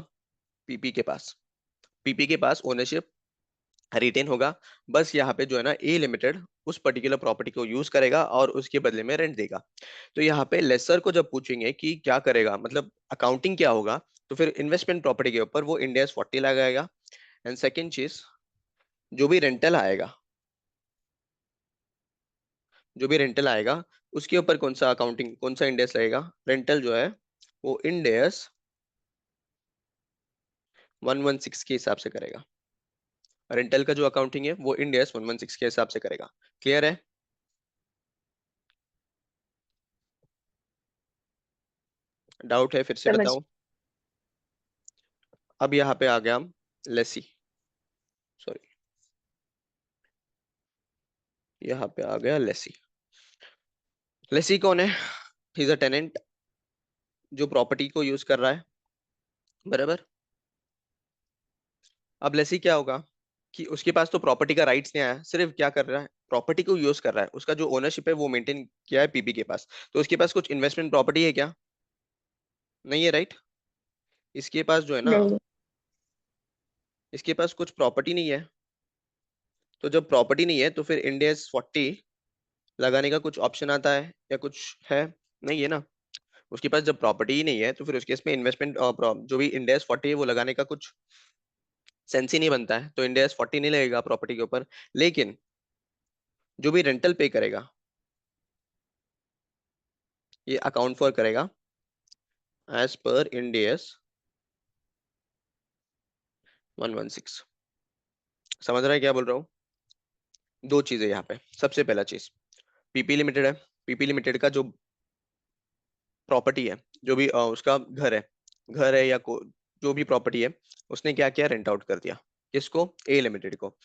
पीपी के पास, पीपी के पास ओनरशिप रिटेन होगा। बस यहाँ पे जो है ना ए लिमिटेड उस पर्टिकुलर प्रॉपर्टी को यूज करेगा और उसके बदले में रेंट देगा। तो यहाँ पे लेसर को जब पूछेंगे कि क्या करेगा, मतलब अकाउंटिंग क्या होगा, तो फिर इन्वेस्टमेंट प्रॉपर्टी के ऊपर वो इंडिया 40 लगाएगा। एंड सेकेंड चीज, जो भी रेंटल आएगा, जो भी रेंटल आएगा उसके ऊपर कौन सा अकाउंटिंग, कौन सा इंडेक्स लगेगा, रेंटल जो है वो इंडेक्स 116 के हिसाब से करेगा। रेंटल का जो अकाउंटिंग है वो इंडेक्स 116 के हिसाब से करेगा। क्लियर है, डाउट है फिर से समझ। बताओ। अब यहाँ पे आ गया हम लेसी, सॉरी, यहाँ पे आ गया लेसी। लेसी कौन है, ही इज अ टेनेंट जो प्रॉपर्टी को यूज कर रहा है, बराबर। अब लेसी क्या होगा कि उसके पास तो प्रॉपर्टी का राइट्स नहीं आया, सिर्फ क्या कर रहा है, प्रॉपर्टी को यूज कर रहा है, उसका जो ओनरशिप है वो मेंटेन किया है पीपी के पास। तो उसके पास कुछ इन्वेस्टमेंट प्रॉपर्टी है क्या, नहीं है, राइट। इसके पास जो है ना, नहीं। इसके पास कुछ प्रॉपर्टी नहीं है। तो जब प्रॉपर्टी नहीं है तो फिर इंडेक्स 40 लगाने का कुछ ऑप्शन आता है या कुछ है, नहीं है ना। उसके पास जब प्रॉपर्टी ही नहीं है तो फिर उस केस में इन्वेस्टमेंट जो भी इंडेक्स 40 है वो लगाने का कुछ सेंस ही नहीं बनता है, तो इंडेक्स 40 नहीं लगेगा प्रॉपर्टी के ऊपर। लेकिन जो भी रेंटल पे करेगा ये अकाउंट फॉर करेगा एज पर इंडेक्स 116। समझ रहा है क्या बोल रहा हूँ। दो चीजें यहाँ पे, सबसे पहला चीज, पीपी लिमिटेड है, पीपी लिमिटेड का जो प्रॉपर्टी है, जो भी उसका घर है या जो भी प्रॉपर्टी है, उसने क्या किया, रेंट आउट कर दिया किसको, ए लिमिटेड को।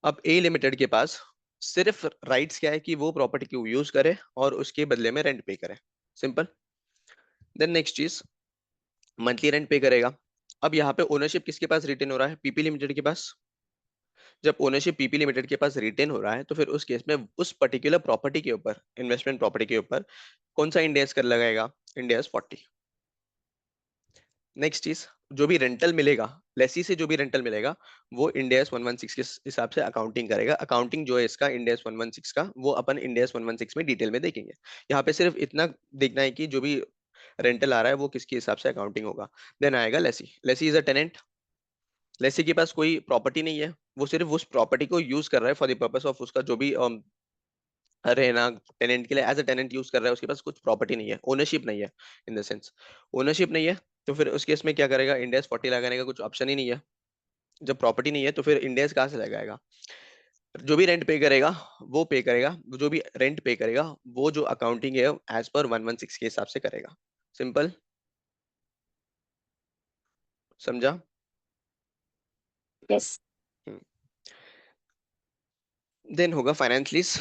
अब ए लिमिटेड के पास सिर्फ राइट्स क्या है कि वो प्रॉपर्टी को यूज करे और उसके बदले में रेंट पे करे, सिंपल। देन नेक्स्ट चीज, मंथली रेंट पे करेगा। अब यहाँ पे ओनरशिप किसके पास रिटेन हो रहा है, पीपी लिमिटेड के पास। जब ओनरशिप पीपी लिमिटेड के पास रिटेन हो रहा है तो फिर उस केस में उस पर्टिकुलर प्रॉपर्टी के ऊपर, इन्वेस्टमेंट प्रॉपर्टी के ऊपर कौन सा इंडेक्स कर लगाएगा, इंडेक्स 40। नेक्स्ट चीज, जो भी रेंटल मिलेगा लेसी से जो भी रेंटल मिलेगा वो इंड एस 116 के हिसाब से अकाउंटिंग करेगा। अकाउंटिंग जो है इसका इंड एस 116 का, वो अपन इंड एस 116 में डिटेल में देखेंगे। यहाँ पे सिर्फ इतना देखना है कि जो भी रेंटल आ रहा है वो किसके हिसाब से अकाउंटिंग होगा। देन आएगा lessee. Lessee is a tenant. Lessee के पास कोई प्रॉपर्टी नहीं है, वो सिर्फ उस प्रॉपर्टी को यूज कर रहा है फॉर द पर्पस ऑफ उसका जो भी रहना, टेनेंट के लिए एज अ टेनेंट यूज कर रहा है। उसके पास कुछ प्रॉपर्टी नहीं है, ओनरशिप नहीं है, इन द सेंस ओनरशिप नहीं है। तो फिर उस केस में क्या करेगा, इंडेस 40 लगाने का कुछ ऑप्शन ही नहीं है। जब प्रॉपर्टी नहीं है तो फिर इंडेस कहाँ से लगाएगा। जो भी रेंट पे करेगा वो पे करेगा, जो भी रेंट पे करेगा वो जो अकाउंटिंग है एज पर 116 के हिसाब से करेगा। सिंपल, समझा। यस। देन होगा फाइनेंस लीज।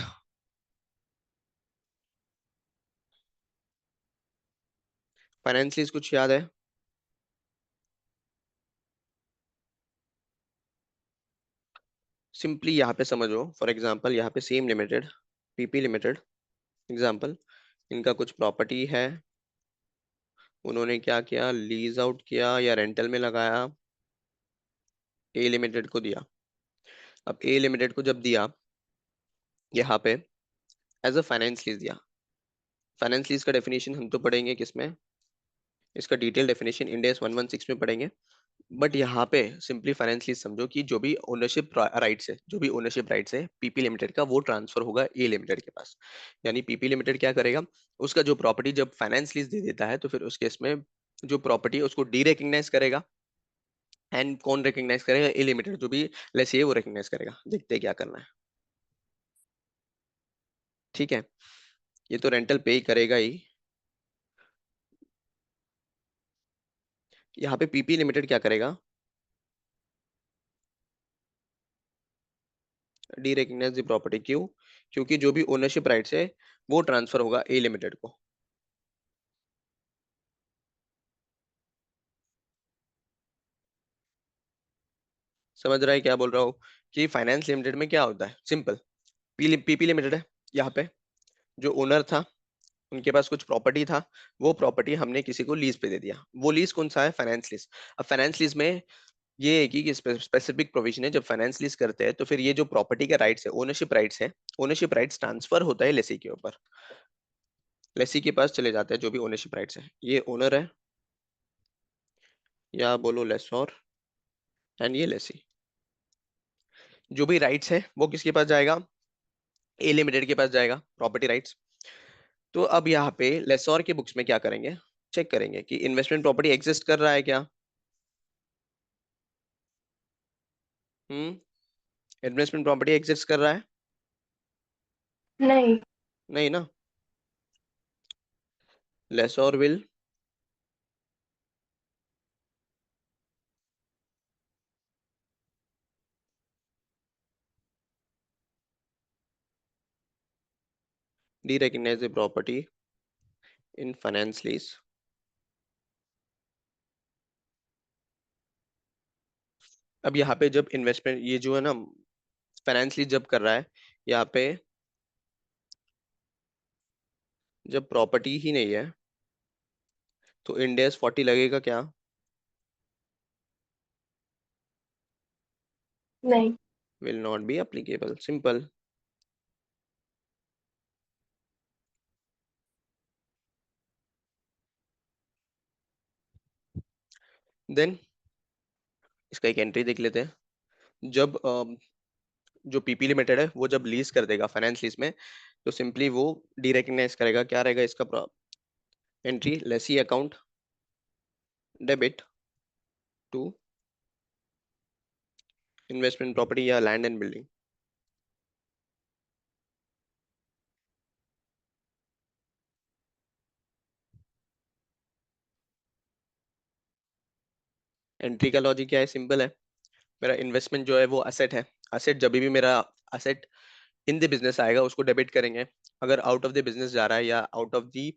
फाइनेंस लीज कुछ याद है? सिंपली यहाँ पे समझो, फॉर एग्जांपल यहाँ पे same limited, PP limited example, इनका कुछ प्रॉपर्टी है, उन्होंने क्या किया, लीज आउट किया या रेंटल में लगाया, ए लिमिटेड को दिया। अब ए लिमिटेड को जब दिया यहाँ पे एज अ फाइनेंस लीज दिया। फाइनेंस लीज का डेफिनेशन हम तो पढ़ेंगे किसमें, इसका डिटेल डेफिनेशन इंड एस 116 में पढ़ेंगे। बट यहाँ पे सिंपली फाइनेंस लीज समझो कि जो भी ओनरशिप राइट्स है, जो भी ओनरशिप राइट्स है पीपी लिमिटेड का, वो ट्रांसफर होगा ए लिमिटेड के पास। यानी पीपी लिमिटेड क्या करेगा, उसका जो प्रॉपर्टी जब फाइनेंस लीज दे देता है तो फिर उस केस में जो प्रॉपर्टी है उसको डी रिकग्नाइज करेगा। एंड कौन रिकग्नाइज करेगा, ए लिमिटेड जो भी लेस है वो रिकग्नाइज करेगा। देखते हैं क्या करना है। ठीक है, ये तो रेंटल पे करेगा ही। यहाँ पे पीपी लिमिटेड क्या करेगा, डी रिकग्नाइज द प्रॉपर्टी। क्यों? क्योंकि जो भी ओनरशिप राइट्स है वो ट्रांसफर होगा ए लिमिटेड को। समझ रहा है क्या बोल रहा हूँ, कि फाइनेंस लिमिटेड में क्या होता है, सिंपल पीपी लिमिटेड है। यहाँ पे जो ओनर था उनके पास कुछ प्रॉपर्टी था, वो प्रॉपर्टी हमने किसी को लीज पे दे दिया। वो लीज कौन सा है, फाइनेंस लीज। अब फाइनेंस लीज में ये है कि स्पेसिफिक प्रोविजन है, जब फाइनेंस लीज करते हैं तो फिर ये जो प्रॉपर्टी के राइट्स है, ओनरशिप राइट्स है, ओनरशिप राइट्स ट्रांसफर होता है लेसी के ऊपर। लेसी के पास चले जाते हैं जो भी ओनरशिप राइट्स है। ये ओनर है, या बोलो लेसोर, एंड ये लेसी। जो भी राइट्स है वो किसके पास जाएगा, ए लिमिटेड के पास जाएगा, प्रॉपर्टी राइट्स। तो अब यहाँ पे लेसोर के बुक्स में क्या करेंगे, चेक करेंगे कि इन्वेस्टमेंट प्रॉपर्टी एग्जिस्ट कर रहा है क्या। हम्म, इन्वेस्टमेंट प्रॉपर्टी एग्जिस्ट कर रहा है? नहीं। नहीं ना। Lessor will de recognize the property in finance lease. अब यहाँ पे जब इन्वेस्टमेंट ये जो है ना फाइनेंस लीज जब कर रहा है, यहाँ पे जब प्रॉपर्टी ही नहीं है तो इंड एस 40 लगेगा क्या? नहीं। Will not be applicable, simple. Then इसका एक एंट्री देख लेते हैं। जब जो पीपी लिमिटेड है वो जब लीज कर देगा फाइनेंस लीज में, तो सिंपली वो डी रिकग्नाइज करेगा। क्या रहेगा इसका entry, lessee account debit to investment property या लैंड एंड बिल्डिंग। एंट्री का लॉजिक क्या है, सिंपल है। मेरा इन्वेस्टमेंट जो है वो असेट है। असेट जब भी मेरा असेट इन द बिजनेस आएगा उसको डेबिट करेंगे। अगर आउट ऑफ द बिजनेस जा रहा है या आउट ऑफ द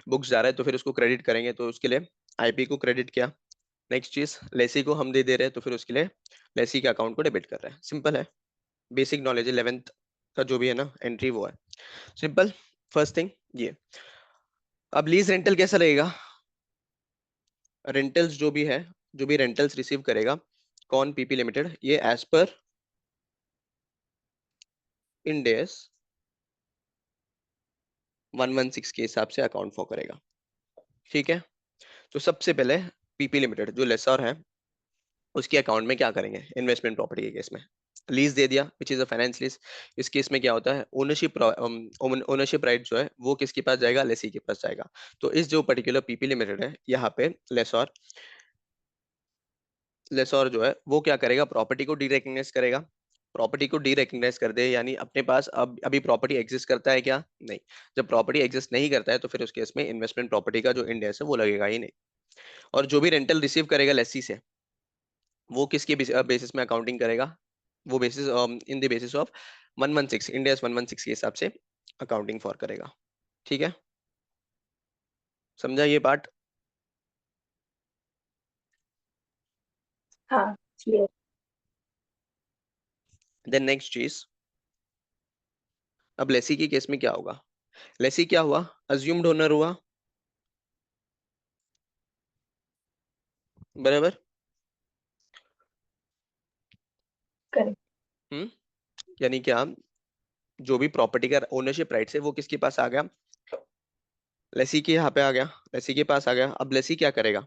बुक्स जा रहा है तो फिर उसको क्रेडिट करेंगे। तो उसके लिए आईपी को क्रेडिट किया। नेक्स्ट चीज, लेसी को हम दे दे रहे हैं तो फिर उसके लिए लेसी के अकाउंट को डेबिट कर रहे हैं। सिंपल है, बेसिक नॉलेज 11th का जो भी है ना एंट्री वो है। सिंपल, फर्स्ट थिंग ये। अब लीज रेंटल कैसा लगेगा, रेंटल्स जो भी है, जो भी रेंटल्स रिसीव करेगा कौन? पीपी लिमिटेड, ये एज पर इंड एस 116 के हिसाब से अकाउंट फॉर करेगा। ठीक है, तो सबसे पहले पीपी लिमिटेड जो लेसर है उसके अकाउंट में क्या करेंगे? इन्वेस्टमेंट प्रॉपर्टी के केस में लीज दे दिया, which is a finance lease. इस केस में क्या होता है? ओनरशिप राइट जो है वो किसके पास जाएगा? लेसी के पास जाएगा। तो इस जो पर्टिकुलर पीपी लिमिटेड है यहाँ पे लेसर लेसर जो है वो क्या करेगा? प्रॉपर्टी को डी रिकग्नाइज करेगा। प्रॉपर्टी को डी रिकग्नाइज कर दे यानी अपने पास अब अभी प्रॉपर्टी एग्जिस्ट करता है क्या? नहीं। जब प्रॉपर्टी एग्जिस्ट नहीं करता है तो फिर उस केस में इन्वेस्टमेंट प्रॉपर्टी का जो इंडेक्स है वो लगेगा ही नहीं। और जो भी रेंटल रिसीव करेगा लेसी से, वो किसके बेसिस में अकाउंटिंग करेगा? वो basis in the basis of 116, index 116 के हिसाब से अकाउंटिंग फॉर करेगा। ठीक है, समझा ये पार्ट? हाँ क्लियर। देन नेक्स्ट चीज, अब लेसी के केस में क्या होगा? लेसी क्या हुआ? अज्यूम्ड ओनर हुआ, बराबर। करेक्ट। हम्म, यानी क्या? जो भी प्रॉपर्टी का ओनरशिप राइट है वो किसके पास आ गया? लेसी के यहाँ पे आ गया, लेसी के पास आ गया। अब लेसी क्या करेगा?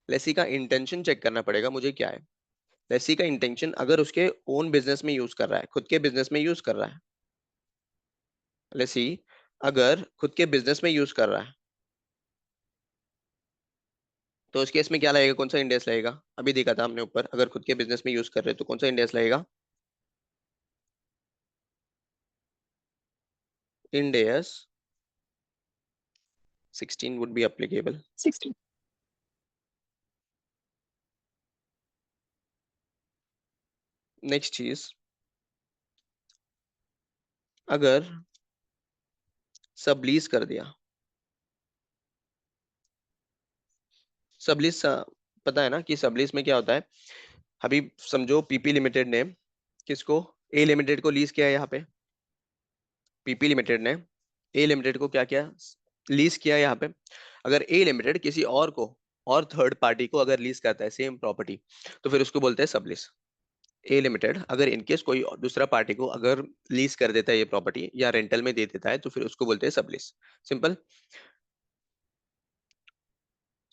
लेसी का इंटेंशन चेक करना पड़ेगा मुझे, क्या है लेसी का इंटेंशन। अगर उसके ओन बिजनेस में यूज कर रहा है, खुद के बिजनेस में यूज कर रहा है, लेसी अगर खुद के बिजनेस में यूज कर रहा है तो उस केस में क्या लगेगा? कौन सा इंडेक्स लगेगा? अभी देखा था हमने ऊपर, अगर खुद के बिजनेस में यूज कर रहे हैं तो कौन सा इंडेक्स लगेगा? Index 16 would be applicable. 60। Next चीज, अगर सबलीज कर दिया, सबलीज पता है ना कि सबलीज में क्या होता है? अभी समझो पीपी लिमिटेड ने किसको? ए लिमिटेड को लीज किया है यहाँ पे। पीपी लिमिटेड ने ए लिमिटेड को क्या किया? लीज किया यहाँ पे। अगर ए लिमिटेड किसी और को और थर्ड पार्टी को अगर लीज करता है सेम प्रॉपर्टी तो फिर उसको बोलते हैं सबलीज। ए लिमिटेड अगर इनकेस कोई दूसरा पार्टी को अगर लीज कर देता है ये प्रॉपर्टी या रेंटल में दे देता है तो फिर उसको बोलते हैं सबलीज। सिंपल।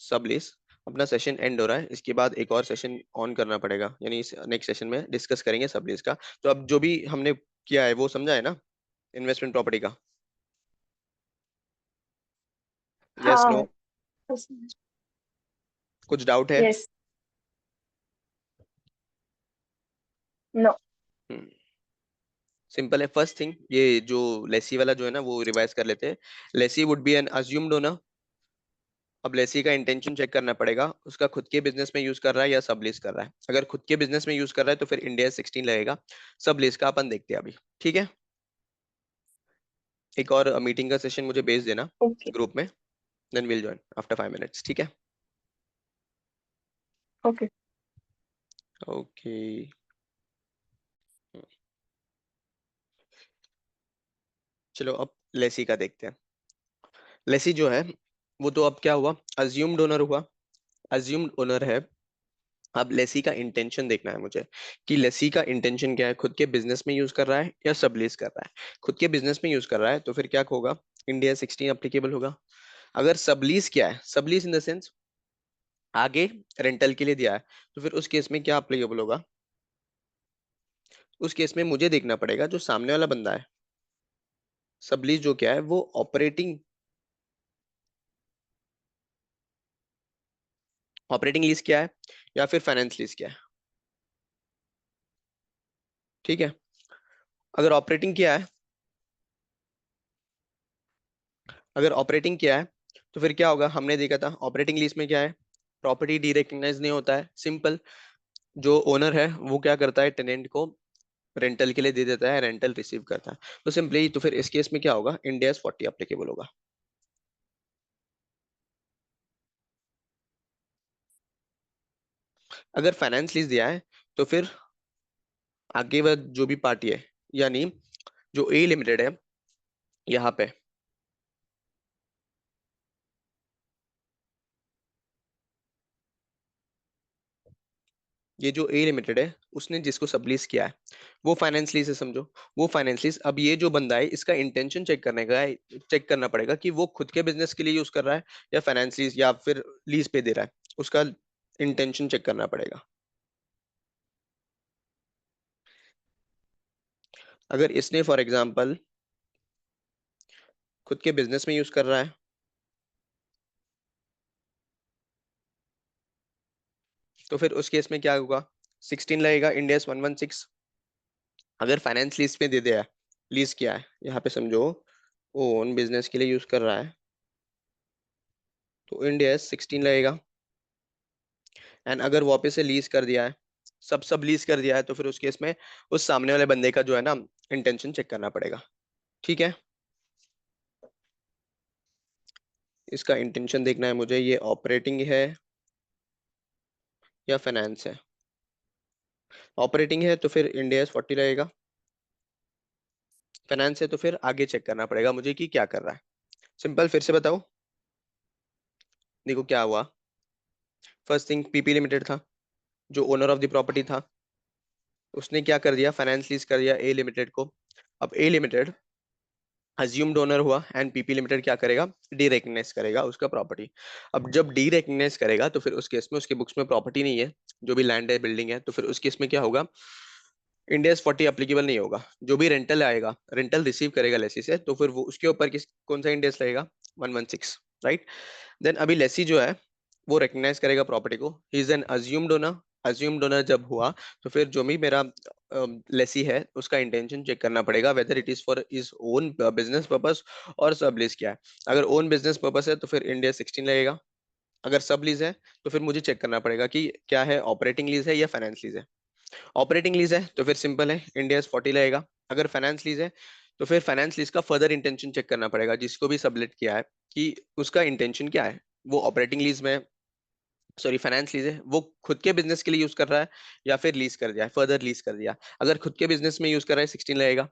सबलीज। अपना सेशन एंड हो रहा है, इसके बाद एक और सेशन ऑन करना पड़ेगा, यानी इस नेक्स्ट सेशन में डिस्कस करेंगे सबलीज का। तो अब जो भी हमने किया है वो समझा है ना, इन्वेस्टमेंट प्रॉपर्टी का? Yes, no? हाँ। कुछ डाउट है? यस। नो। सिंपल है। फर्स्ट थिंग, ये जो लेसी वाला जो है ना वो रिवाइज कर लेते हैं। Lessee would be an assumed owner. अब लेसी का इंटेंशन चेक करना पड़ेगा, उसका खुद के बिजनेस में यूज कर रहा है या सब लीज कर रहा है। अगर खुद के बिजनेस में यूज कर रहा है तो फिर इंडिया 16 लगेगा। सब लीज का अपन देखते हैं अभी। ठीक है, एक और मीटिंग का सेशन मुझे भेज देना ओके। ग्रुप में, then will join after 5 minutes. ठीक है, ओके। ओके। चलो अब लेसी का देखते हैं। लेसी जो है वो तो अब क्या हुआ? अज्यूम्ड ओनर हुआ। अज्यूम्ड ओनर है। अब लेसी का इंटेंशन देखना है मुझे कि लेसी का इंटेंशन क्या है? खुद के बिजनेस में यूज कर रहा है या सबलीज कर रहा है? खुद के बिजनेस में यूज कर रहा है तो फिर क्या होगा? इंडिया 16 अप्लीकेबल होगा। अगर सबलीज क्या है? सबलीज इन द सेंस आगे रेंटल के लिए दिया है तो फिर उस केस में क्या अप्लीकेबल होगा? उस केस में मुझे देखना पड़ेगा जो सामने वाला बंदा है, सबलीज जो क्या है वो ऑपरेटिंग लीज क्या है या फिर फाइनेंस लीज क्या है। ठीक है, अगर ऑपरेटिंग किया है, अगर ऑपरेटिंग किया है तो फिर क्या होगा? हमने देखा था ऑपरेटिंग लीज में क्या है? प्रॉपर्टी डी रिकग्नाइज नहीं होता है। सिंपल। जो ओनर है वो क्या करता है? टेनेंट को रेंटल के लिए दे देता है, रेंटल रिसीव करता है। तो सिंपली तो फिर इस केस में क्या होगा? इंडिया 40 एप्लीकेबल होगा। अगर फाइनेंस लीज दिया है तो फिर आगे वह जो भी पार्टी है, यानी जो ए लिमिटेड है यहाँ पे, ये जो ए लिमिटेड है उसने जिसको सबलीज किया है वो फाइनेंस लीज है, समझो। वो फाइनेंस लीज, अब ये जो बंदा है इसका इंटेंशन चेक करने का है, चेक करना पड़ेगा कि वो खुद के बिजनेस के लिए यूज कर रहा है या फाइनेंस लीज या फिर लीज पे दे रहा है, उसका इंटेंशन चेक करना पड़ेगा। अगर इसने फॉर एग्जांपल खुद के बिजनेस में यूज कर रहा है तो फिर उस केस में क्या होगा, 16 लगेगा, इंडियस 116। अगर फाइनेंस लीज पे दे दिया है, लीज किया है यहाँ पे समझो, ओन बिजनेस के लिए यूज कर रहा है तो इंडियस 16 लगेगा। एंड अगर वापस से लीज कर दिया है, सब लीज कर दिया है, तो फिर उस केस में उस सामने वाले बंदे का जो है ना इंटेंशन चेक करना पड़ेगा। ठीक है, इसका इंटेंशन देखना है मुझे, ये ऑपरेटिंग है या फाइनेंस है। ऑपरेटिंग है तो फिर इंडियस 40 रहेगा, फाइनेंस है तो फिर आगे चेक करना पड़ेगा मुझे कि क्या कर रहा है। सिंपल, फिर से बताओ। देखो क्या हुआ, फर्स्ट थिंग पीपी लिमिटेड था जो ओनर ऑफ द प्रॉपर्टी था, उसने क्या कर दिया, फाइनेंस लीज कर दिया ए लिमिटेड को। अब ए लिमिटेड अज्यूम्ड ओनर हुआ एंड पीपी लिमिटेड क्या करेगा, डी रेकग्नाइज करेगा उसका प्रॉपर्टी। अब जब डी रेकग्नाइज करेगा तो फिर उस केस में उसके बुक्स में प्रॉपर्टी नहीं है, जो भी लैंड है बिल्डिंग है, तो फिर उस केस में क्या होगा, इंडियस 40 एप्लीकेबल नहीं होगा। जो भी रेंटल आएगा, रेंटल रिसीव करेगा लेसी से, तो फिर वो उसके ऊपर किस कौन सा इंडियस लगेगा, 116, राइट। देन अभी लेसी जो है वो रिकग्नाइज करेगा प्रॉपर्टी को, he is an assumed owner. Assumed owner जब हुआ तो फिर जो भी मेरा लेसी है उसका इंटेंशन चेक करना पड़ेगा whether it is for is own business purpose और सब लीज क्या है। अगर ओन बिजनेस पर्पस है तो फिर इंडिया 16 लगेगा। अगर सब लीज है तो फिर मुझे चेक करना पड़ेगा कि क्या है, ऑपरेटिंग लीज है या फाइनेंस लीज है। ऑपरेटिंग लीज है तो फिर सिंपल है, इंडिया 40 लगेगा। अगर फाइनेंस लीज है तो फिर फाइनेंस लीज का फर्दर इंटेंशन चेक करना पड़ेगा, जिसको भी सबलेट किया है कि उसका इंटेंशन क्या है, वो ऑपरेटिंग लीज में, सॉरी फाइनेंस लीज है, वो खुद के बिजनेस के लिए यूज कर रहा है या फिर लीज कर दिया है, फर्दर लीज कर दिया। अगर खुद के बिजनेस में यूज कर रहा है 16 लगेगा।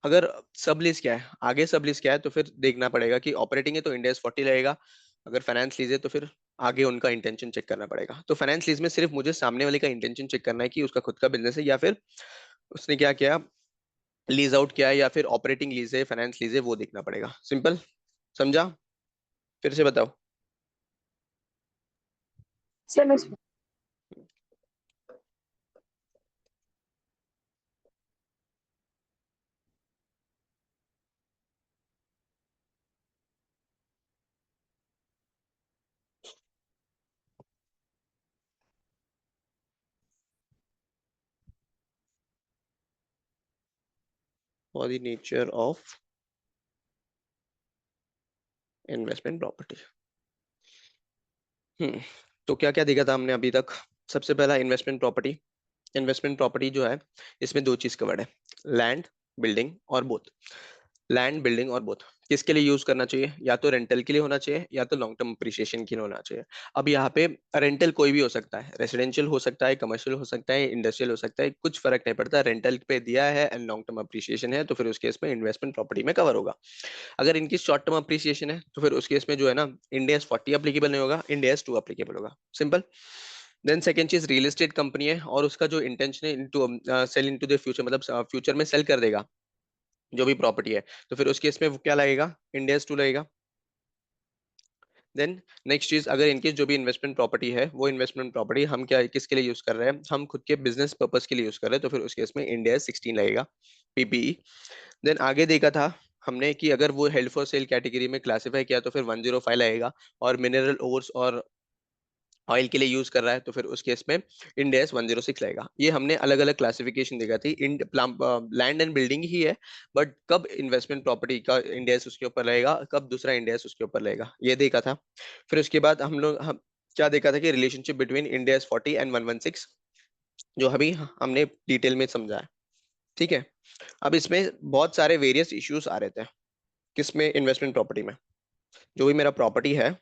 अगर सब लीज क्या है, आगे सब लीज क्या है, तो फिर देखना पड़ेगा कि ऑपरेटिंग है तो इंडियस 40 लगेगा। अगर फाइनेंस लीज है तो फिर आगे उनका इंटेंशन चेक करना पड़ेगा। तो फाइनेंस लीज में सिर्फ मुझे सामने वाले का इंटेंशन चेक करना है कि उसका खुद का बिजनेस है या फिर उसने क्या किया, लीज आउट किया है या फिर ऑपरेटिंग लीज है, फाइनेंस लीज है, वो देखना पड़ेगा। सिंपल, समझा? फिर से बताओ। समझ। For the nature of investment property. तो क्या क्या देखा था हमने अभी तक। सबसे पहला इन्वेस्टमेंट प्रॉपर्टी। इन्वेस्टमेंट प्रॉपर्टी जो है इसमें दो चीज कवर्ड है, लैंड, बिल्डिंग और बोथ। लैंड, बिल्डिंग और बोथ किसके लिए यूज करना चाहिए, या तो रेंटल के लिए होना चाहिए या तो लॉन्ग टर्म अप्रिसिएशन के लिए होना चाहिए। अब यहाँ पे रेंटल कोई भी हो सकता है, रेसिडेंशियल हो सकता है, कमर्शियल हो सकता है, इंडस्ट्रियल हो सकता है, कुछ फर्क नहीं पड़ता। रेंटल पे दिया है एंड लॉन्ग टर्म अप्रिसिएशन है तो फिर उस केस में इन्वेस्टमेंट प्रॉपर्टी में कवर होगा। अगर इनकी शॉर्ट टर्म अप्रिसिएशन है तो फिर उस केस में जो है ना, इंडियस 40 अप्लीकेबल नहीं होगा, इंडियस 2 अप्लीकेबल होगा। सिंपल। देन सेकंड चीज, रियल एस्टेट कंपनी है और उसका जो इंटेंशन है into sale into the future, मतलब फ्यूचर में सेल कर देगा जो भी प्रॉपर्टी है, तो फिर उस केस में वो क्या लगेगा, इंडियस 2 लगेगा। देन नेक्स्ट चीज, अगर इनकेस जो भी इन्वेस्टमेंट प्रॉपर्टी है वो इन्वेस्टमेंट प्रॉपर्टी हम क्या किसके लिए यूज कर रहे हैं, हम खुद के बिजनेस पर्पस के लिए यूज कर रहे हैं, तो फिर उस केस में इंडिया 16 लगेगा, पीपीई। देन आगे देखा था हमने कि अगर वो हेल्ड फॉर सेल कैटेगरी में क्लासिफाई किया तो फिर 105 लगेगा, और मिनरल ओर्स और ऑयल के लिए यूज कर रहा है तो फिर उस केस में इंडेस 106 लगेगा। ये हमने अलग अलग क्लासिफिकेशन देखा थी, लैंड एंड बिल्डिंग ही है, बट कब इन्वेस्टमेंट प्रॉपर्टी का इंडेस उसके ऊपर लगेगा, कब दूसरा इंडेस उसके ऊपर लगेगा, ये देखा था। फिर उसके बाद हम क्या देखा था कि रिलेशनशिप बिटवीन इंडेस 40 एंड 116, जो अभी हमने डिटेल में समझा है। ठीक है, अब इसमें बहुत सारे वेरियस इश्यूज आ रहे थे, किसमें, इन्वेस्टमेंट प्रॉपर्टी में। जो भी मेरा प्रॉपर्टी है,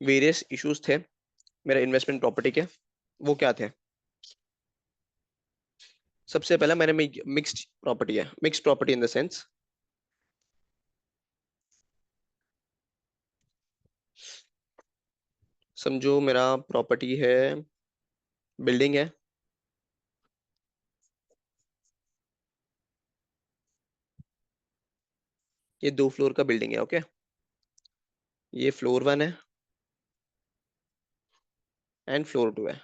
वेरियस इश्यूज थे मेरा इन्वेस्टमेंट प्रॉपर्टी के, वो क्या थे। सबसे पहला मैंने मिक्स्ड प्रॉपर्टी है, mixed property in the sense समझो मेरा प्रॉपर्टी है, बिल्डिंग है, ये 2 फ्लोर का बिल्डिंग है, ओके। ये फ्लोर 1 है एंड फ्लोर 2 है।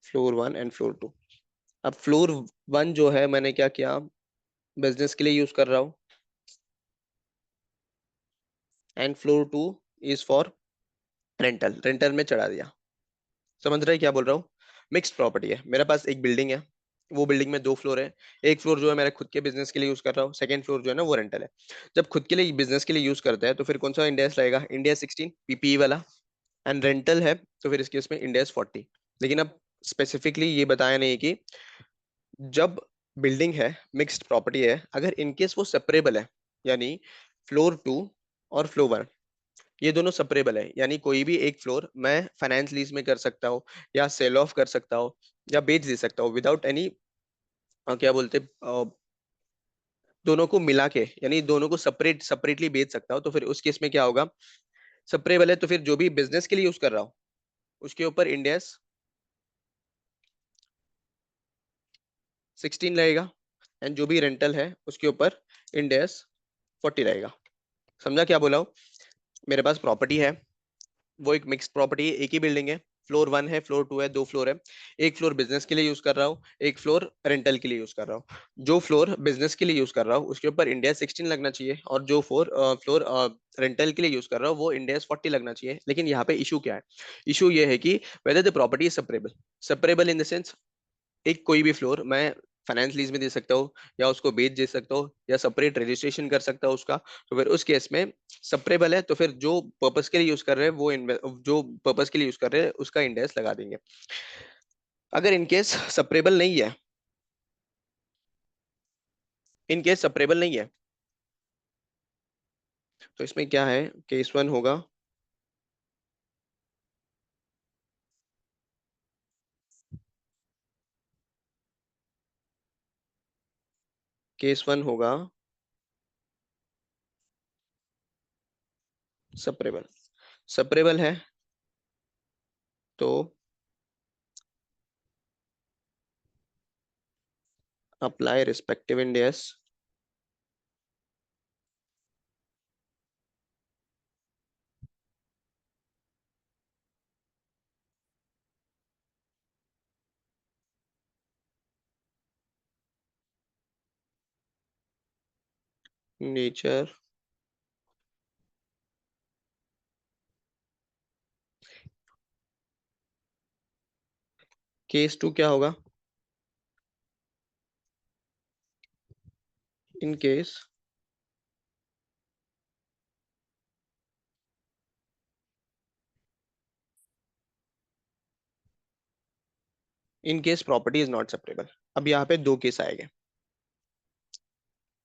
Floor 1 and floor 2। अब फ्लोर 1 जो है मैंने क्या किया, बिजनेस के लिए यूज कर रहा हूँ, and floor 2 is for rental, rental में चढ़ा दिया। समझ रहे हैं क्या बोल रहा हूँ? मिक्स्ड प्रॉपर्टी है, मेरे पास एक बिल्डिंग है, वो बिल्डिंग में 2 फ्लोर है। एक फ्लोर जो है मेरा खुद के बिजनेस के लिए यूज कर रहा हूँ, सेकंड फ्लोर जो है ना वो रेंटल है। जब खुद के लिए बिजनेस के लिए यूज करता है तो फिर कौन सा इंडेक्स रहेगा? इंडेक्स 16 पीपीई वाला। एंड रेंटल है तो फिर इसके उसमें इंडेक्स 40। लेकिन अब स्पेसिफिकली ये बताया नहीं कि जब बिल्डिंग है, मिक्स्ड प्रॉपर्टी है, अगर इनकेस वो सेपरेबल है, यानी फ्लोर 2 और फ्लोर 1 ये दोनों सेपरेबल है, यानी कोई भी एक फ्लोर मैं फाइनेंस लीज में कर सकता हूँ, या सेल ऑफ कर सकता हूँ, या बेच दे सकता हूँ विदाउट एनी, क्या बोलते, दोनों को मिला के, यानी दोनों को सेपरेटली बेच सकता हूँ। तो फिर उस केस में क्या होगा? सेपरेबल है तो फिर जो भी बिजनेस के लिए यूज कर रहा हूँ उसके ऊपर इंडेक्स 16 रहेगा, एंड जो भी रेंटल है उसके ऊपर इंडेक्स 40 रहेगा। समझा क्या बोला हूँ? मेरे पास प्रॉपर्टी है, वो एक मिक्स प्रॉपर्टी है, एक ही बिल्डिंग है, फ्लोर 1 है, फ्लोर 2 है, 2 फ्लोर है। एक फ्लोर बिजनेस के लिए यूज कर रहा हूँ, एक फ्लोर रेंटल के लिए यूज कर रहा हूँ। जो फ्लोर बिजनेस के लिए यूज कर रहा हूँ उसके ऊपर इंडिया 16 लगना चाहिए, और जो फ्लोर रेंटल के लिए यूज कर रहा हूँ वो इंडिया 40 लगना चाहिए। लेकिन यहाँ पे इशू क्या है? इशू ये है कि whether the property is separable. Separable in the sense, एक कोई भी फ्लोर मैं फाइनेंस लीज में दे सकता हूँ, या उसको बेच दे सकता हूँ, या सेपरेट रजिस्ट्रेशन कर सकता हूँ उसका। तो फिर उस केस में सेपरेबल है तो फिर जो पर्पस के लिए यूज कर रहे हैं वो जो पर्पस के लिए यूज कर रहे हैं उसका इंडेक्स लगा देंगे। अगर इनकेस सेपरेबल नहीं है, इनकेस सेपरेबल नहीं है, तो इसमें क्या है, केस 1 होगा, केस 1 होगा सेपरेबल। सेपरेबल है तो apply respective index, nature. Case 2 क्या होगा? In case, in case property is not separable. अब यहाँ पे 2 केस आएंगे।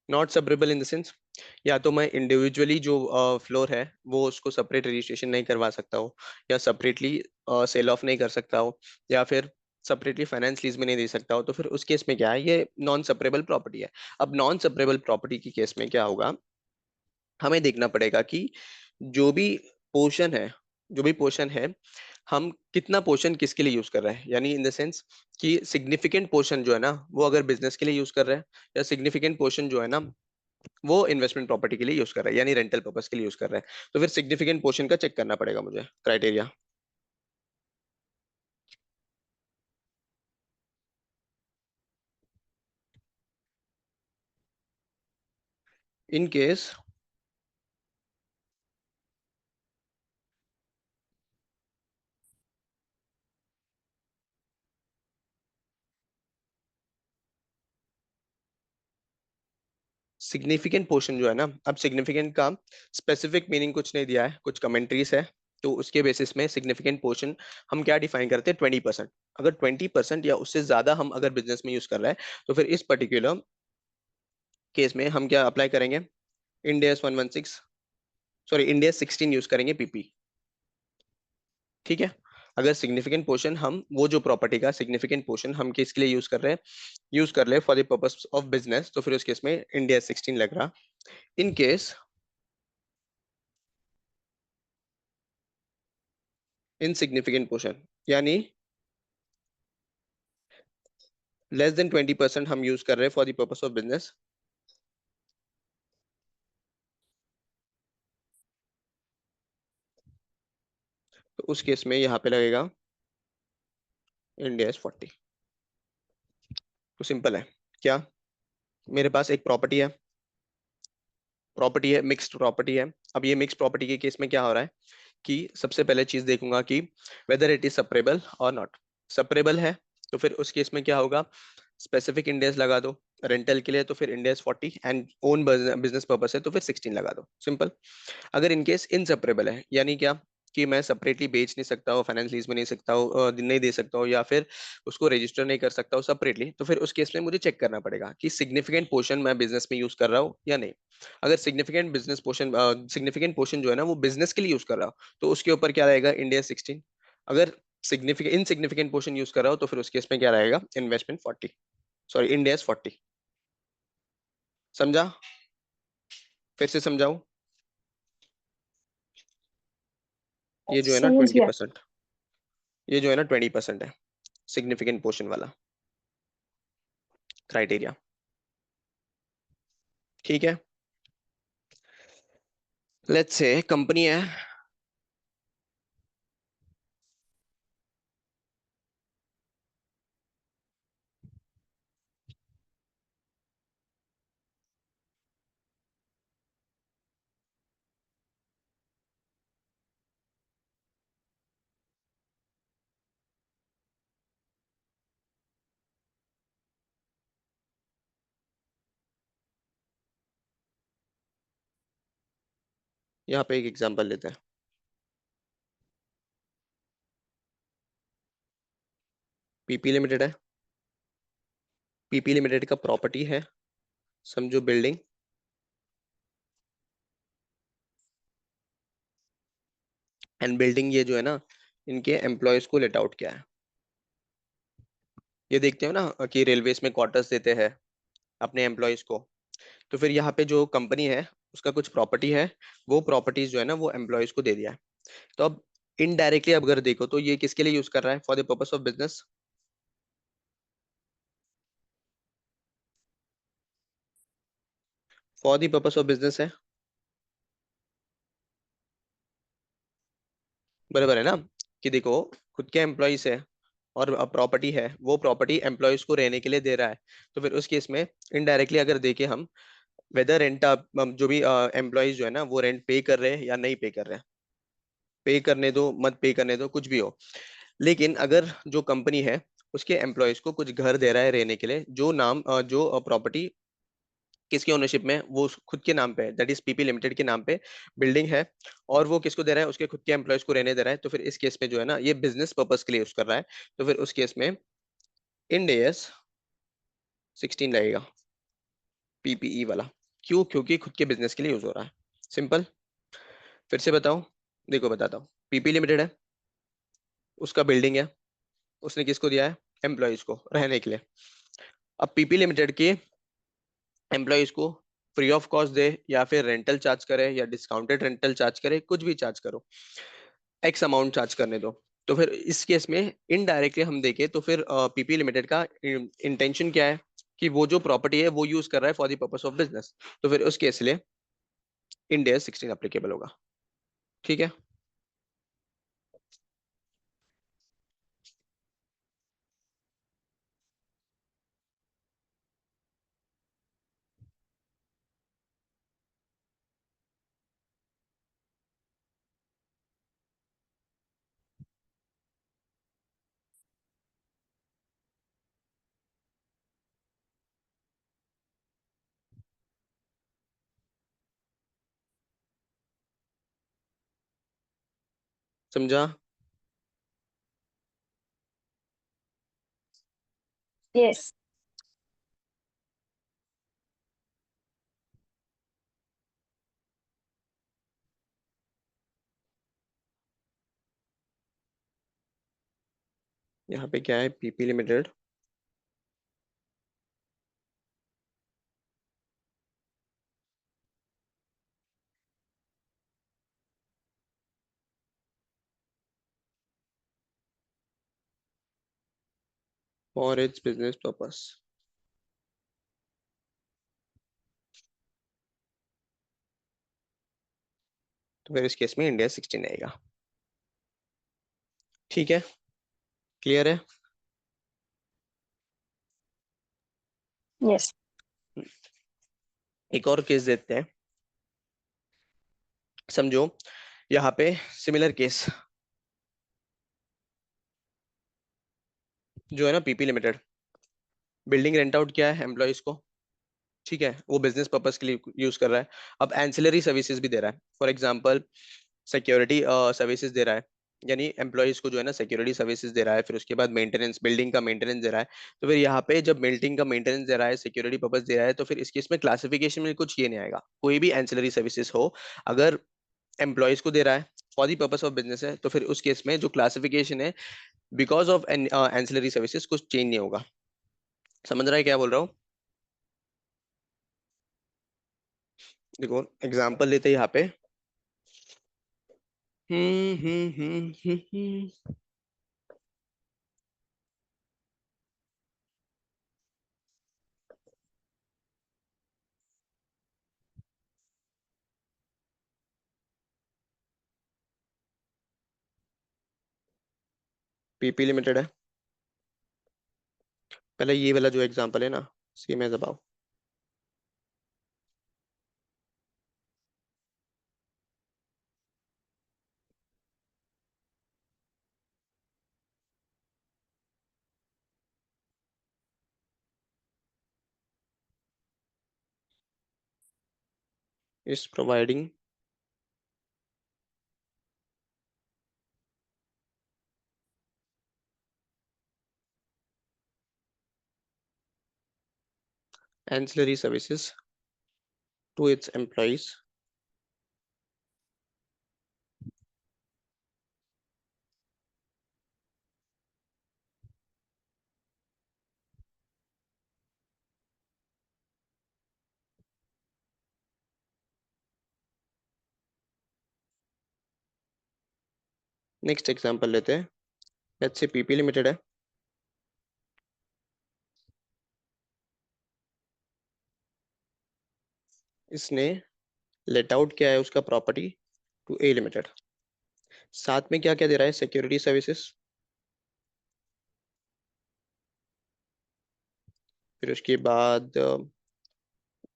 Not separable in the sense, या तो मैं इंडिविजुअली जो फ्लोर है वो उसको सेपरेट रजिस्ट्रेशन नहीं करवा सकता हूँ, या सेपरेटली सेल ऑफ नहीं कर सकता हूँ, या फिर सेपरेटली फाइनेंस लीज में नहीं दे सकता हूँ। तो फिर उस केस में क्या है, ये नॉन सेपरेबल प्रॉपर्टी है। अब नॉन सेपरेबल प्रॉपर्टी की केस में क्या होगा, हमें देखना पड़ेगा कि जो भी पोर्शन है, जो भी पोर्शन है, हम कितना पोर्शन किसके लिए यूज कर रहे हैं, यानी इन द सेंस कि सिग्निफिकेंट पोर्शन जो है ना वो अगर बिजनेस के लिए यूज कर रहे हैं, या सिग्निफिकेंट पोर्शन जो है ना वो इन्वेस्टमेंट प्रॉपर्टी के लिए यूज कर रहा है, यानी रेंटल पर्पस के लिए यूज कर रहा है। तो फिर सिग्निफिकेंट पोर्शन का चेक करना पड़ेगा मुझे, criteria. In case significant portion जो है ना, अब सिग्निफिकेंट का स्पेसिफिक मीनिंग कुछ नहीं दिया है, कुछ कमेंट्रीज है। तो उसके बेसिस में सिग्निफिकेंट पोर्शन हम क्या डिफाइन करते हैं, 20%। अगर 20% या उससे ज्यादा हम अगर बिजनेस में यूज कर रहे हैं तो फिर इस पर्टिकुलर केस में हम क्या अप्लाई करेंगे, इंडेस 116, सॉरी इंडेस 16 यूज करेंगे, पीपी। ठीक है। अगर सिग्निफिकेंट पोर्शन हम वो जो प्रॉपर्टी का सिग्निफिकेंट पोर्शन हम किसके लिए यूज कर रहे हैं, यूज कर ले for the purpose of business, तो फिर उस केस में इंडिया 16 लग रहा। इन केस इनसिग्निफिकेंट पोर्शन, यानी लेस देन 20% हम यूज कर रहे हैं for the purpose of business, तो उस केस में यहाँ पे लगेगा इंडिया इज 40। तो सिंपल है क्या, मेरे पास एक प्रॉपर्टी है, मिक्स्ड प्रॉपर्टी है। अब ये मिक्स्ड प्रॉपर्टी के केस में क्या हो रहा है कि सबसे पहले चीज देखूंगा कि वेदर इट इज सेपरेबल और नॉट। सेपरेबल है तो फिर उस केस में क्या होगा, स्पेसिफिक इंडेक्स लगा दो। रेंटल के लिए तो फिर index 40, and own business purpose है तो फिर 16 लगा दो, सिंपल। अगर इनकेस इनसेपरेबल है, यानी क्या कि मैं सेपरेटली बेच नहीं सकता हूँ, फाइनेंस लीज में नहीं सकता हूँ, नहीं दे सकता हूँ, या फिर उसको रजिस्टर नहीं कर सकता हूँ सेपरेटली, तो फिर उस केस में मुझे चेक करना पड़ेगा कि सिग्निफिकेंट पोर्शन मैं बिजनेस में यूज कर रहा हूँ या नहीं। अगर सिग्निफिकेंट पोर्शन जो है ना वो बिजनेस के लिए यूज कर रहा हूँ, तो उसके ऊपर क्या रहेगा, इंडिया 16। अगर सिग्निफिकेंट इनसिग्निफिकेंट पोर्शन यूज कर रहा हूँ तो फिर उस केस में क्या रहेगा, इन्वेस्टमेंट 40, सॉरी इंडिया 40। समझा, फिर से समझाऊं, ये जो है ना समझ ट्वेंटी गया। परसेंट ये जो है ना 20% है सिग्निफिकेंट पोर्शन वाला क्राइटेरिया। ठीक है, लेट्स से कंपनी है, यहाँ पे एक एग्जांपल लेते हैं। पीपी लिमिटेड है, पीपी लिमिटेड का प्रॉपर्टी है, समझो बिल्डिंग, एंड बिल्डिंग ये जो है ना इनके एम्प्लॉयज को लेट आउट किया है। ये देखते हो ना कि रेलवेज में क्वार्टर्स देते हैं अपने एम्प्लॉयज को, तो फिर यहाँ पे जो कंपनी है उसका कुछ प्रॉपर्टी है, वो प्रॉपर्टीज जो है ना वो एम्प्लॉयज को दे दिया है। तो अब इनडायरेक्टली अगर देखो तो ये किसके लिए यूज कर रहा है, for the purpose of business, for the purpose of business है, बराबर है ना। कि देखो खुद के एम्प्लॉयज है और प्रॉपर्टी है, वो प्रॉपर्टी एम्प्लॉयज को रहने के लिए दे रहा है, तो फिर उस केस में इनडायरेक्टली अगर देखें हम, वेदर रेंट जो भी एम्प्लॉयज जो है ना वो रेंट पे कर रहे हैं या नहीं पे कर रहे हैं, पे करने दो मत पे करने दो कुछ भी हो, लेकिन अगर जो कंपनी है उसके एम्प्लॉयज को कुछ घर दे रहा है रहने के लिए, जो जो प्रॉपर्टी किसके ओनरशिप में है? वो खुद के नाम पे है, दैट इज पीपी लिमिटेड के नाम पे बिल्डिंग है, और वो किसको दे रहा है, उसके खुद के एम्प्लॉयज को रहने दे रहा है, तो फिर इस केस में जो है ना ये बिजनेस पर्पज के लिए यूज कर रहा है, तो फिर उस केस में इंड एएस 16 लगेगा, पीपीई वाला। क्यों, क्योंकि खुद के बिजनेस के लिए यूज हो रहा है, सिंपल। फिर से बताओ, देखो बताता हूँ, पीपी लिमिटेड है, उसका बिल्डिंग है, उसने किसको दिया है, एम्प्लॉयज को रहने के लिए। अब पीपी लिमिटेड के एम्प्लॉयज को फ्री ऑफ कॉस्ट दे, या फिर रेंटल चार्ज करे, या डिस्काउंटेड रेंटल चार्ज करे, कुछ भी चार्ज करो, एक्स अमाउंट चार्ज करने दो, तो फिर इस केस में इनडायरेक्टली हम देखें तो फिर पीपी लिमिटेड का इंटेंशन क्या है कि वो जो प्रॉपर्टी है वो यूज कर रहा है for the purpose of business, तो फिर उस केस लिए इंडिया 16 अप्लीकेबल होगा। ठीक है, समझा। यस। यहाँ पे क्या है, PP limited for its business purpose. तो फिर इस केस में इंडिया 16 आएगा। ठीक है, क्लियर है। yes, एक और केस देते हैं, समझो यहाँ पे सिमिलर केस जो है ना, PP limited building rent out किया है एम्प्लॉयज को, ठीक है, वो बिजनेस पर्पस के लिए यूज कर रहा है। अब एंसिलरी सर्विसेज भी दे रहा है, फॉर एग्जांपल सिक्योरिटी सर्विसेज दे रहा है, यानी एम्प्लॉयज को जो है ना सिक्योरिटी सर्विसेज दे रहा है, फिर उसके बाद मेंटेनेंस, बिल्डिंग का मेंटेनेंस दे रहा है। तो फिर यहाँ पे जब बिल्डिंग का मेंटेनेंस दे रहा है, सिक्योरिटी पर्पस दे रहा है, तो फिर इस केस में क्लासिफिकेशन में कुछ ये नहीं आएगा, कोई भी एंसिलरी सर्विसेज हो, अगर एम्प्लॉयज को दे रहा है for the purpose of business है, तो फिर उस केस में जो क्लासिफिकेशन है बिकॉज ऑफ एंसिलरी सर्विसेज कुछ चेंज नहीं होगा। समझ रहा है क्या बोल रहा हूँ? देखो एग्जांपल लेते हैं यहाँ पे। पीपी लिमिटेड है, पहले ये वाला जो एग्जांपल है ना, इसकी मैं दबाओ। इस providing ancillary services to its employees। Next example लेते हैं, लेट्स से पीपी लिमिटेड है, इसने लेट आउट किया है उसका प्रॉपर्टी टू ए लिमिटेड, साथ में क्या क्या दे रहा है, सिक्योरिटी सर्विसेज, फिर उसके बाद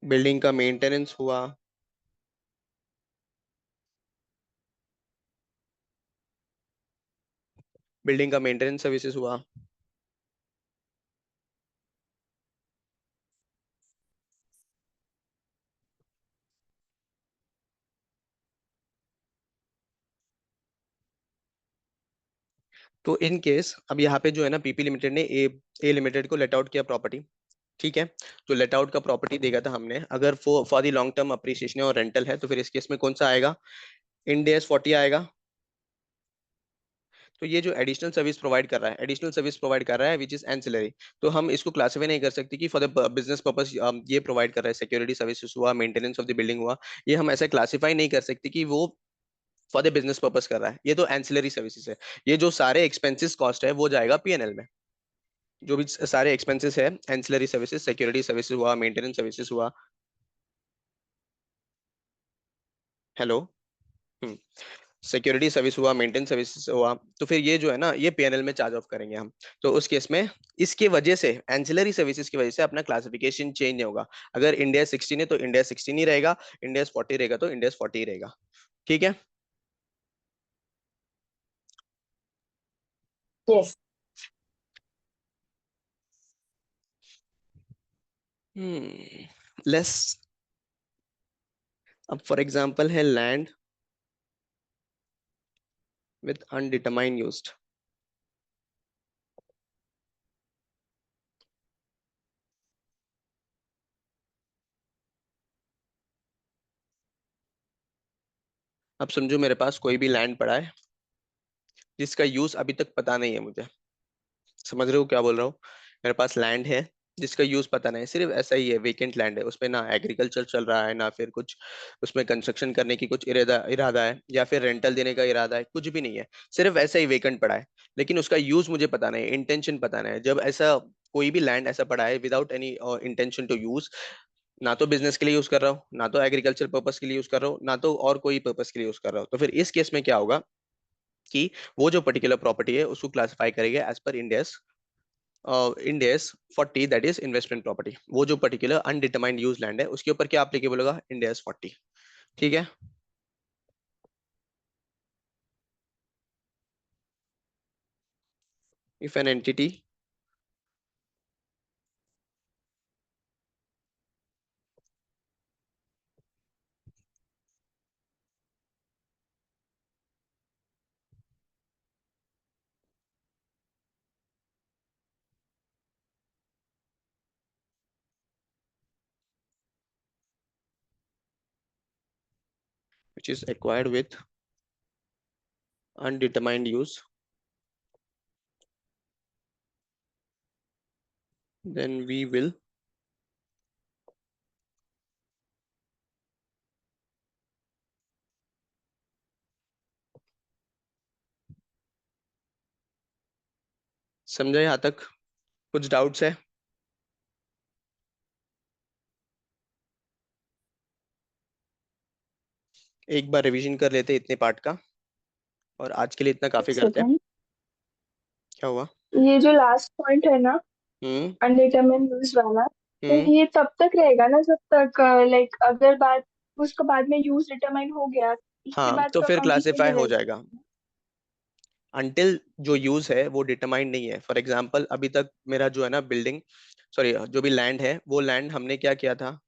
बिल्डिंग का मेंटेनेंस हुआ, बिल्डिंग का मेंटेनेंस सर्विसेज हुआ, तो इन केस अब यहाँ पे जो है ना पीपी लिमिटेड ने ए लिमिटेड को लेट आउट किया प्रॉपर्टी, ठीक है। तो लेट आउट का प्रॉपर्टी देगा था हमने, अगर for the long term appreciation और रेंटल है, तो फिर इस केस में कौन सा आएगा, इंड एस 40 आएगा। तो ये जो एडिशनल सर्विस प्रोवाइड कर रहा है, एडिशनल सर्विस प्रोवाइड कर रहा है विच इज एंसिलरी, तो हम इसको क्लासिफाई नहीं कर सकते कि फॉर द बिजनेस पर्पस ये प्रोवाइड कर रहा है, सिक्योरिटी सर्विसेज हुआ, मेंटेनेंस ऑफ द बिल्डिंग हुआ, ये हम ऐसा क्लासिफाई नहीं कर सकते कि वो फॉर द बिजनेस पर्पस कर रहा है, ये तो एंसिलरी सर्विसेज है। ये जो सारे एक्सपेंसेस कॉस्ट है वो जाएगा पीएनएल में, जो भी सारे एक्सपेंसेस है, एंसिलरी सर्विसेज, सिक्योरिटी सर्विसेज हुआ, मेंटेनेंस सर्विसेज हुआ। हेलो। हम्म। सिक्योरिटी सर्विस हुआ, मेंटेनेंस सर्विस हुआ, तो फिर ये जो है ना ये पीएनएल में चार्ज ऑफ करेंगे हम। तो उस केस में इसके वजह से, एंसिलरी सर्विसेज की वजह से अपना क्लासिफिकेशन चेंज नहीं होगा। अगर इंडिया 16 है तो इंडिया 16 ही रहेगा, इंडिया 40 रहेगा तो इंडिया 40 ही रहेगा। ठीक है। yes, लेस, अब फॉर एग्जांपल है लैंड विद अनडिटरमाइंड यूज्ड। अब समझो मेरे पास कोई भी लैंड पड़ा है जिसका यूज अभी तक पता नहीं है मुझे, समझ रहे हो क्या बोल रहा हूँ? मेरे पास लैंड है, जिसका यूज पता नहीं, सिर्फ ऐसा ही है, वेकेंट लैंड है, उसमें ना एग्रीकल्चर चल रहा है ना फिर कुछ उसमें कंस्ट्रक्शन करने की कुछ इरादा इरादा है या फिर रेंटल देने का इरादा है, कुछ भी नहीं है, सिर्फ ऐसा ही वेकेंट पड़ा है। लेकिन उसका यूज मुझे पता नहीं, इंटेंशन पता नहीं। जब ऐसा कोई भी लैंड ऐसा पड़ा है without any intention to use, ना तो बिजनेस के लिए यूज कर रहा हूँ, ना तो एग्रीकल्चर पर्पस के लिए यूज कर रहा हूँ, ना तो और कोई पर्पस के लिए यूज कर रहा हूँ, तो फिर इस केस में क्या होगा कि वो जो पर्टिकुलर प्रॉपर्टी है उसको क्लासिफाई करेंगे as per Ind AS, Ind AS 40, that is investment property. वो जो पर्टिकुलर अनडिटरमाइंड यूज लैंड है उसके ऊपर क्या अप्लीकेबल होगा, इंडेस 40। ठीक है। If an entity which is acquired with undetermined use, then we will समझा यहाँ तक? कुछ डाउट्स है? एक बार रिवीजन कर लेते हैं इतने पार्ट का, और आज के लिए इतना एक काफी करते हैं। सेकेंड, क्या हुआ? ये जो लास्ट पॉइंट है ना, हम्म। अनडिटरमिन्ड यूज वाला, तो हम्म। ये तब तक रहेगा ना जब तक लाइक अगर बाद उसका बाद में यूज डिटरमाइन हो गया, उसके हाँ, बाद तो तो फिर अकाउंट ही सही क्लासिफाई हो रहेगा। जाएगा अंटिल जो यूज है वो डिटरमाइंड नहीं है। फॉर एग्जांपल अभी तक मेरा जो है ना बिल्डिंग, सॉरी जो भी लैंड है, वो लैंड हमने क्या किया था,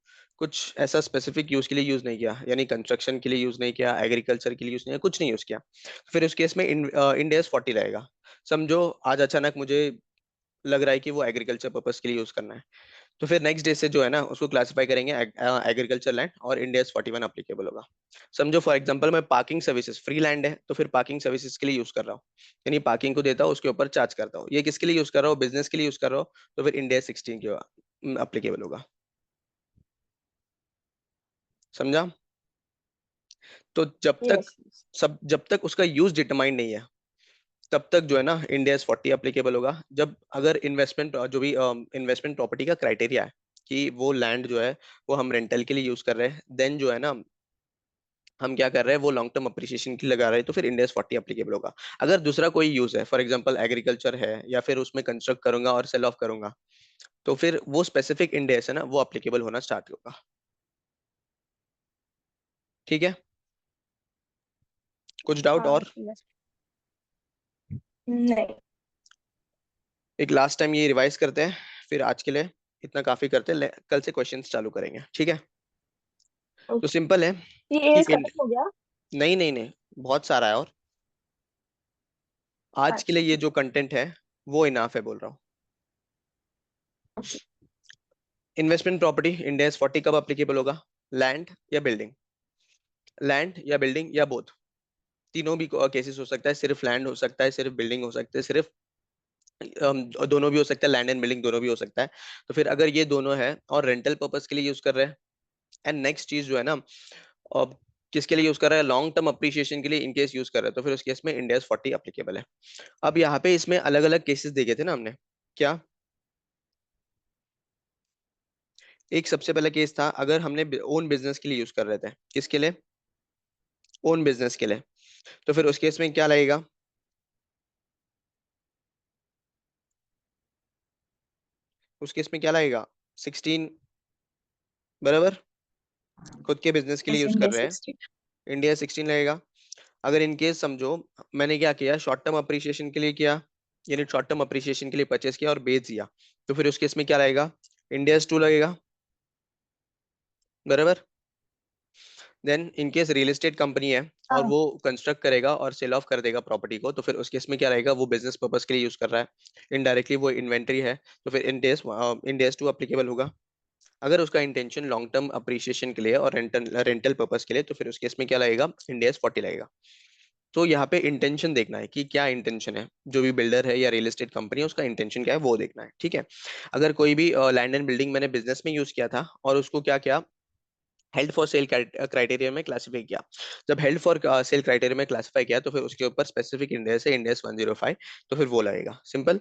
कुछ ऐसा स्पेसिफिक यूज के लिए यूज नहीं किया, यानी कंस्ट्रक्शन के लिए यूज नहीं किया, एग्रीकल्चर के लिए यूज नहीं किया, कुछ नहीं यूज किया। फिर उस केस में इंडेस 40 रहेगा। समझो आज अचानक मुझे लग रहा है कि वो एग्रीकल्चर पर्पज के लिए यूज करना है, तो फिर नेक्स्ट डे से जो है ना उसको क्लासिफाई करेंगे एग्रीकल्चर लैंड, और इंडिया 41 अप्लीकेबल होगा। समझो फॉर एग्जांपल मैं पार्किंग सर्विसेज, फ्री लैंड है तो फिर पार्किंग सर्विसेज के लिए यूज कर रहा हूँ, यानी पार्किंग को देता हूँ उसके ऊपर चार्ज करता हूँ। ये किसके लिए यूज कर रहा हूँ, बिजनेस के लिए यूज कर रहा हूँ, तो फिर इंडिया 16 के अप्लीकेबल होगा। समझा? तो जब तक यस। सब जब तक उसका यूज डिटरमाइंड नहीं है तब तक जो है ना इंडिया 40 अप्लीकेबल होगा। जब अगर इन्वेस्टमेंट जो भी इन्वेस्टमेंट प्रॉपर्टी का क्राइटेरिया है कि वो लैंड जो है वो हम रेंटल के लिए यूज कर रहे हैं, देन जो है ना हम क्या कर रहे हैं वो लॉन्ग टर्म अप्रिसिएशन के लिए लगा रहे हैं, तो फिर इंडेस 40 अप्लीकेबल होगा। अगर दूसरा कोई यूज है, फॉर एग्जांपल एग्रीकल्चर है या फिर उसमें कंस्ट्रक्ट करूंगा और सेल ऑफ करूंगा, तो फिर वो स्पेसिफिक इंडेस है ना वो अप्लीकेबल होना स्टार्ट होगा। ठीक है। कुछ डाउट हाँ और? yes। नहीं। एक लास्ट टाइम ये रिवाइज करते हैं, फिर आज के लिए इतना काफी करते हैं, कल से क्वेश्चंस चालू करेंगे। ठीक है। तो ओके। सिंपल है ये कि एज खत्म हो गया? नहीं नहीं नहीं, बहुत सारा है, और आज के लिए अच्छा ये ठीक जो कंटेंट है वो इनाफ है बोल रहा हूँ। है। ओके। इन्वेस्टमेंट प्रॉपर्टी इंडेस 40 कब अप्लीकेबल होगा, लैंड या बिल्डिंग, लैंड या बिल्डिंग या बोथ, तीनों भी केसेस हो सकता है, सिर्फ लैंड हो सकता है, सिर्फ बिल्डिंग हो सकता है, सिर्फ दोनों भी हो सकता है, लैंड एंड बिल्डिंग दोनों भी हो सकता है। तो फिर अगर ये दोनों है और रेंटल पर्पस के लिए यूज कर रहे हैं, एंड नेक्स्ट चीज जो है ना, अब किसके लिए यूज कर रहा है, लॉन्ग टर्म अप्रिशिएशन के लिए इनकेस यूज कर रहा है, तो फिर उस केस में इंडेस 40 अप्लीकेबल है। अब यहाँ पे इसमें अलग अलग केसेस देखे थे ना हमने, क्या? एक सबसे पहला केस था अगर हमने ओन बिजनेस के लिए यूज कर रहे थे, किसके लिए, ओन बिजनेस के लिए, तो फिर उस केस में क्या लगेगा, उस केस में क्या लगेगा, 16, बराबर, खुद के बिजनेस के लिए यस यूज कर इंडिया रहे हैं, 60। इंडिया 16 लगेगा। अगर इनकेस समझो मैंने क्या किया, शॉर्ट टर्म अप्रिसिएशन के लिए किया, यानी शॉर्ट टर्म अप्रिसिएशन के लिए परचेस किया और बेच दिया, तो फिर उस केस में क्या लगेगा, इंडिया 2 लगेगा, बराबर। Then in case real estate company है और हाँ। वो कंस्ट्रक्ट करेगा और सेल ऑफ कर देगा प्रॉपर्टी को, तो फिर उस केस में क्या रहेगा, वो बिजनेस पर्पस के लिए यूज कर रहा है, इनडायरेक्टली वो इन्वेंटरी है, तो फिर इंडेस 2 अप्लीकेबल होगा। अगर उसका इंटेंशन लॉन्ग टर्म अप्रिसिएशन के लिए और रेंटल रेंटल पर्पस के लिए, तो फिर उस केस में क्या लगेगा, इंडेस 40 लगेगा। तो यहाँ पे इंटेंशन देखना है कि क्या इंटेंशन है, जो भी बिल्डर है या रियल एस्टेट कंपनी है उसका इंटेंशन क्या है वो देखना है, ठीक है। अगर कोई भी लैंड एंड बिल्डिंग मैंने बिजनेस में यूज किया था और उसको क्या किया, हेल्ड फॉर सेल क्राइटेरिया में क्लासिफाई किया, जब हेल्ड फॉर सेल क्राइटेरिया में क्लासिफाई किया तो फिर उसके ऊपर स्पेसिफिक इंडेक्स है, इंडेक्स 105, तो फिर वो लगेगा, simple.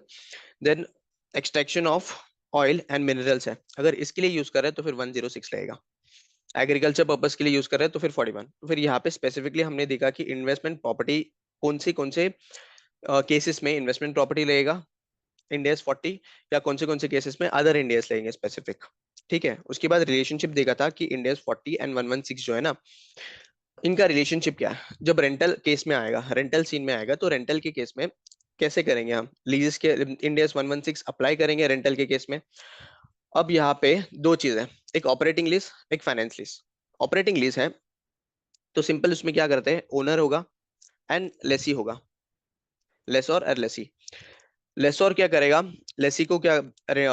Then extraction of oil and minerals है, अगर इसके लिए यूज कर रहे हैं तो फिर 106 लगेगा। एग्रीकल्चर पर्पस के लिए यूज कर रहे हैं तो फिर 41। तो फिर यहाँ पे स्पेसिफिकली हमने देखा कि इन्वेस्टमेंट प्रॉपर्टी कौन से केसेस में इन्वेस्टमेंट प्रॉपर्टी लगेगा, इंडियस 40, या कौन से केसेस में अदर इंडियस लेंगे स्पेसिफिक, ठीक है। उसके बाद रिलेशनशिप देखा था कि इंडियस 40 एंड 116 जो है ना, इनका रिलेशनशिप क्या है। जब रेंटल केस में आएगा, रेंटल सीन में आएगा, तो रेंटल के केस में कैसे करेंगे हम, लीजेस के इंडियस 116 अप्लाई करेंगे रेंटल के केस में। अब यहाँ पे दो चीज है, एक ऑपरेटिंग लीज, एक फाइनेंस लीज। ऑपरेटिंग लीज है तो सिंपल उसमें क्या करते हैं, ओनर होगा एंड लेसी होगा, लेसोर और लेसी। लेसोर क्या करेगा, लेसी को क्या, अरे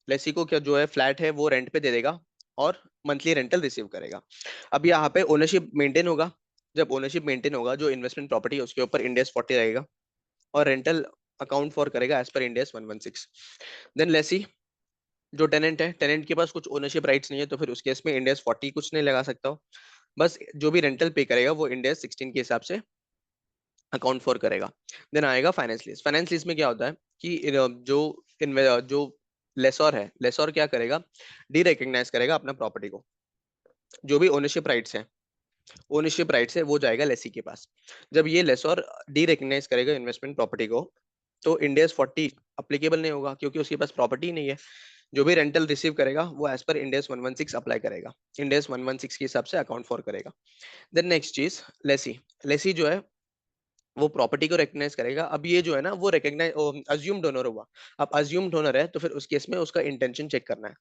लेसी को क्या जो है फ्लैट है वो रेंट पे दे देगा और मंथली रेंटल रिसीव करेगा। अब यहाँ पे ओनरशिप मेंटेन होगा, जब ओनरशिप मेंटेन होगा जो इन्वेस्टमेंट प्रॉपर्टी है उसके ऊपर इंडेक्स 40 रहेगा और रेंटल अकाउंट फॉर करेगा as per index 116। Then lessee जो टेनेंट है, टेनेंट के पास कुछ ओनरशिप राइट्स नहीं है तो फिर उस केस में इंडेक्स 40 कुछ नहीं लगा सकता हो, बस जो भी रेंटल पे करेगा वो इंडेक्स 16 के हिसाब से अकाउंट फॉर करेगा। देन आएगा फाइनेंस लीज। फाइनेंस लीज में क्या होता है कि जो लेसोर है, लेसोर क्या करेगा, डी रिकग्नाइज करेगा अपना प्रॉपर्टी को, जो भी ओनरशिप राइट्स है, ओनरशिप राइट्स है वो जाएगा लेसी के पास। जब ये लेसोर डी रिकग्नाइज करेगा इन्वेस्टमेंट प्रॉपर्टी को, तो इंडेक्स 40 अप्लीकेबल नहीं होगा क्योंकि उसके पास प्रॉपर्टी नहीं है। जो भी रेंटल रिसीव करेगा वो एज पर इंडेक्स 116 अप्लाई करेगा, इंडेक्स 116 के हिसाब से अकाउंट फॉर करेगा। देन नेक्स्ट चीज लेसी। लेसी जो है वो प्रॉपर्टी को रिकग्नाइज करेगा। अब ये जो है ना वो रिकग्नाइज अज्यूम्ड ओनर हुआ। अब अज्यूम्ड ओनर है तो फिर उस केस में उसका इंटेंशन चेक करना है।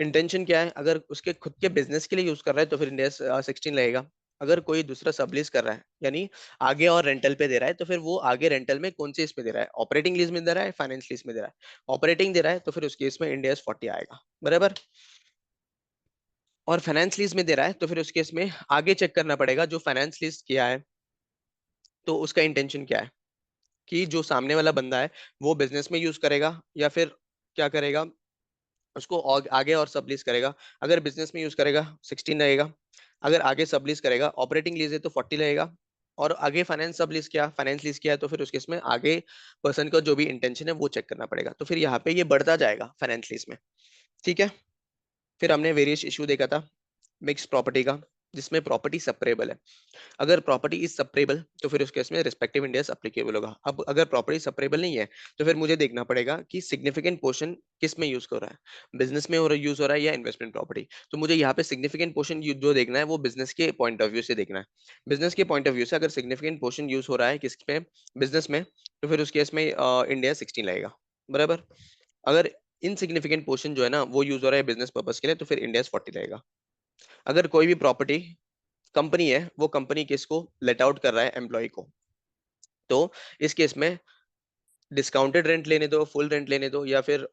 इंटेंशन क्या है, अगर उसके खुद के बिजनेस के लिए यूज कर रहा है तो फिर इंडेक्स 16 लगेगा। अगर कोई दूसरा सबलीज कर रहा है यानी आगे और रेंटल पे दे रहा है तो फिर वो आगे रेंटल में कौन से इस पे दे रहा है, ऑपरेटिंग लीज में दे रहा है, फाइनेंस लीज में दे रहा है। ऑपरेटिंग दे रहा है तो फिर उस केस में इंडेक्स 40 आएगा, बराबर। और फाइनेंस लीज में दे रहा है तो फिर उस केस में आगे चेक करना पड़ेगा जो फाइनेंस लीज किया है तो उसका इंटेंशन क्या है, कि जो सामने वाला बंदा है वो बिजनेस में यूज करेगा या फिर क्या करेगा, उसको आगे और सबलीज करेगा। अगर बिजनेस में यूज करेगा 16 रहेगा, अगर आगे सबलीज करेगा, ऑपरेटिंग लीज है तो 40 रहेगा। और आगे फाइनेंस सबलीज किया, फाइनेंस लीज किया है तो फिर उसके इसमें आगे पर्सन का जो भी इंटेंशन है वो चेक करना पड़ेगा, तो फिर यहाँ पे ये बढ़ता जाएगा फाइनेंस लीज में, ठीक है। फिर हमने वेरियस इशू देखा था मिक्स प्रॉपर्टी का, जिसमें प्रॉपर्टी सेपरेबल है। अगर प्रॉपर्टी इज सेपरेबल तो फिर उस केस में रिस्पेक्टिव इंडेक्स एप्लीकेबल होगा। अब अगर प्रॉपर्टी सेपरेबल नहीं है तो फिर मुझे देखना पड़ेगा कि सिग्निफिकेंट पोर्शन किस में यूज हो रहा है, बिजनेस में यूज हो रहा है या इन्वेस्टमेंट प्रॉपर्टी। तो मुझे यहाँ पे सिग्निफिकेंट पोर्शन जो देखना है वो बिजनेस के पॉइंट ऑफ व्यू से देखना है। बिजनेस के पॉइंट ऑफ व्यू से अगर सिग्निफिकेंट पोर्शन यूज हो रहा है किस में, बिजनेस में, तो फिर उस केस में इंडिया 16 लगेगा, बराबर। अगर इनसिग्निफिकेंट पोर्शन जो है ना वो यूज हो रहा है बिजनेस पर्पज के लिए तो फिर इंडिया 40 लगेगा। अगर कोई भी प्रॉपर्टी कंपनी है, वो कंपनी किसको लेट आउट कर रहा है, एम्प्लॉय को, तो इस केस में डिस्काउंटेड रेंट लेने दो, फुल रेंट लेने दो, या फिर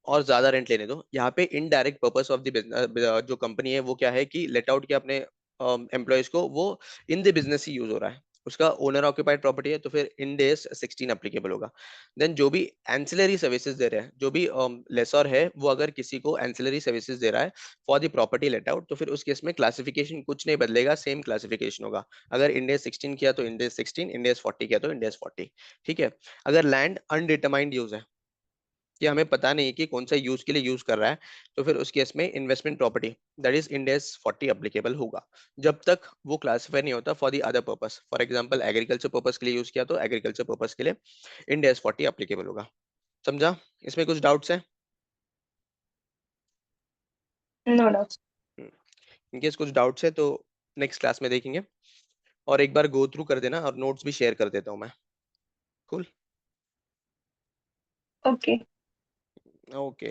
और ज्यादा रेंट लेने दो। यहाँ पे indirect purpose of the business जो कंपनी है वो क्या है कि लेट आउट किया अपने एम्प्लॉयज को, वो in the business he use हो रहा है, उसका ओनर ऑक्यूपाइड प्रॉपर्टी है तो फिर इन डेज 16 अप्लीकेबल होगा। देन जो भी एंसिलरी सर्विसेज दे रहे हैं, जो भी लेसर है वो अगर किसी को एंसिलरी सर्विसेज दे रहा है for the property let out तो फिर उस केस में क्लासिफिकेशन कुछ नहीं बदलेगा, सेम क्लासिफिकेशन होगा। अगर इंडेस 16 किया तो इंडेस 16, इंडेस 40 किया तो इंडेस 40, ठीक है। अगर लैंड अनडिटरमाइंड यूज है कि हमें पता नहीं कि कौन सा यूज के लिए यूज कर रहा है, तो फिर उस केस में investment property that is Ind AS 40 applicable होगा, जब तक वो क्लासिफाई नहीं होता for the other purpose. For example agriculture purpose के लिए यूज किया तो एग्रीकल्चर पर्पस के लिए इंडेस 40 अप्लीकेबल होगा। समझा, इसमें कुछ डाउट्स हैं? No doubt. इनकेस कुछ डाउट्स है तो नेक्स्ट क्लास में देखेंगे, और एक बार गो थ्रू कर देना और नोट्स भी शेयर कर देता हूँ मैं। कूल। ओके। ओके।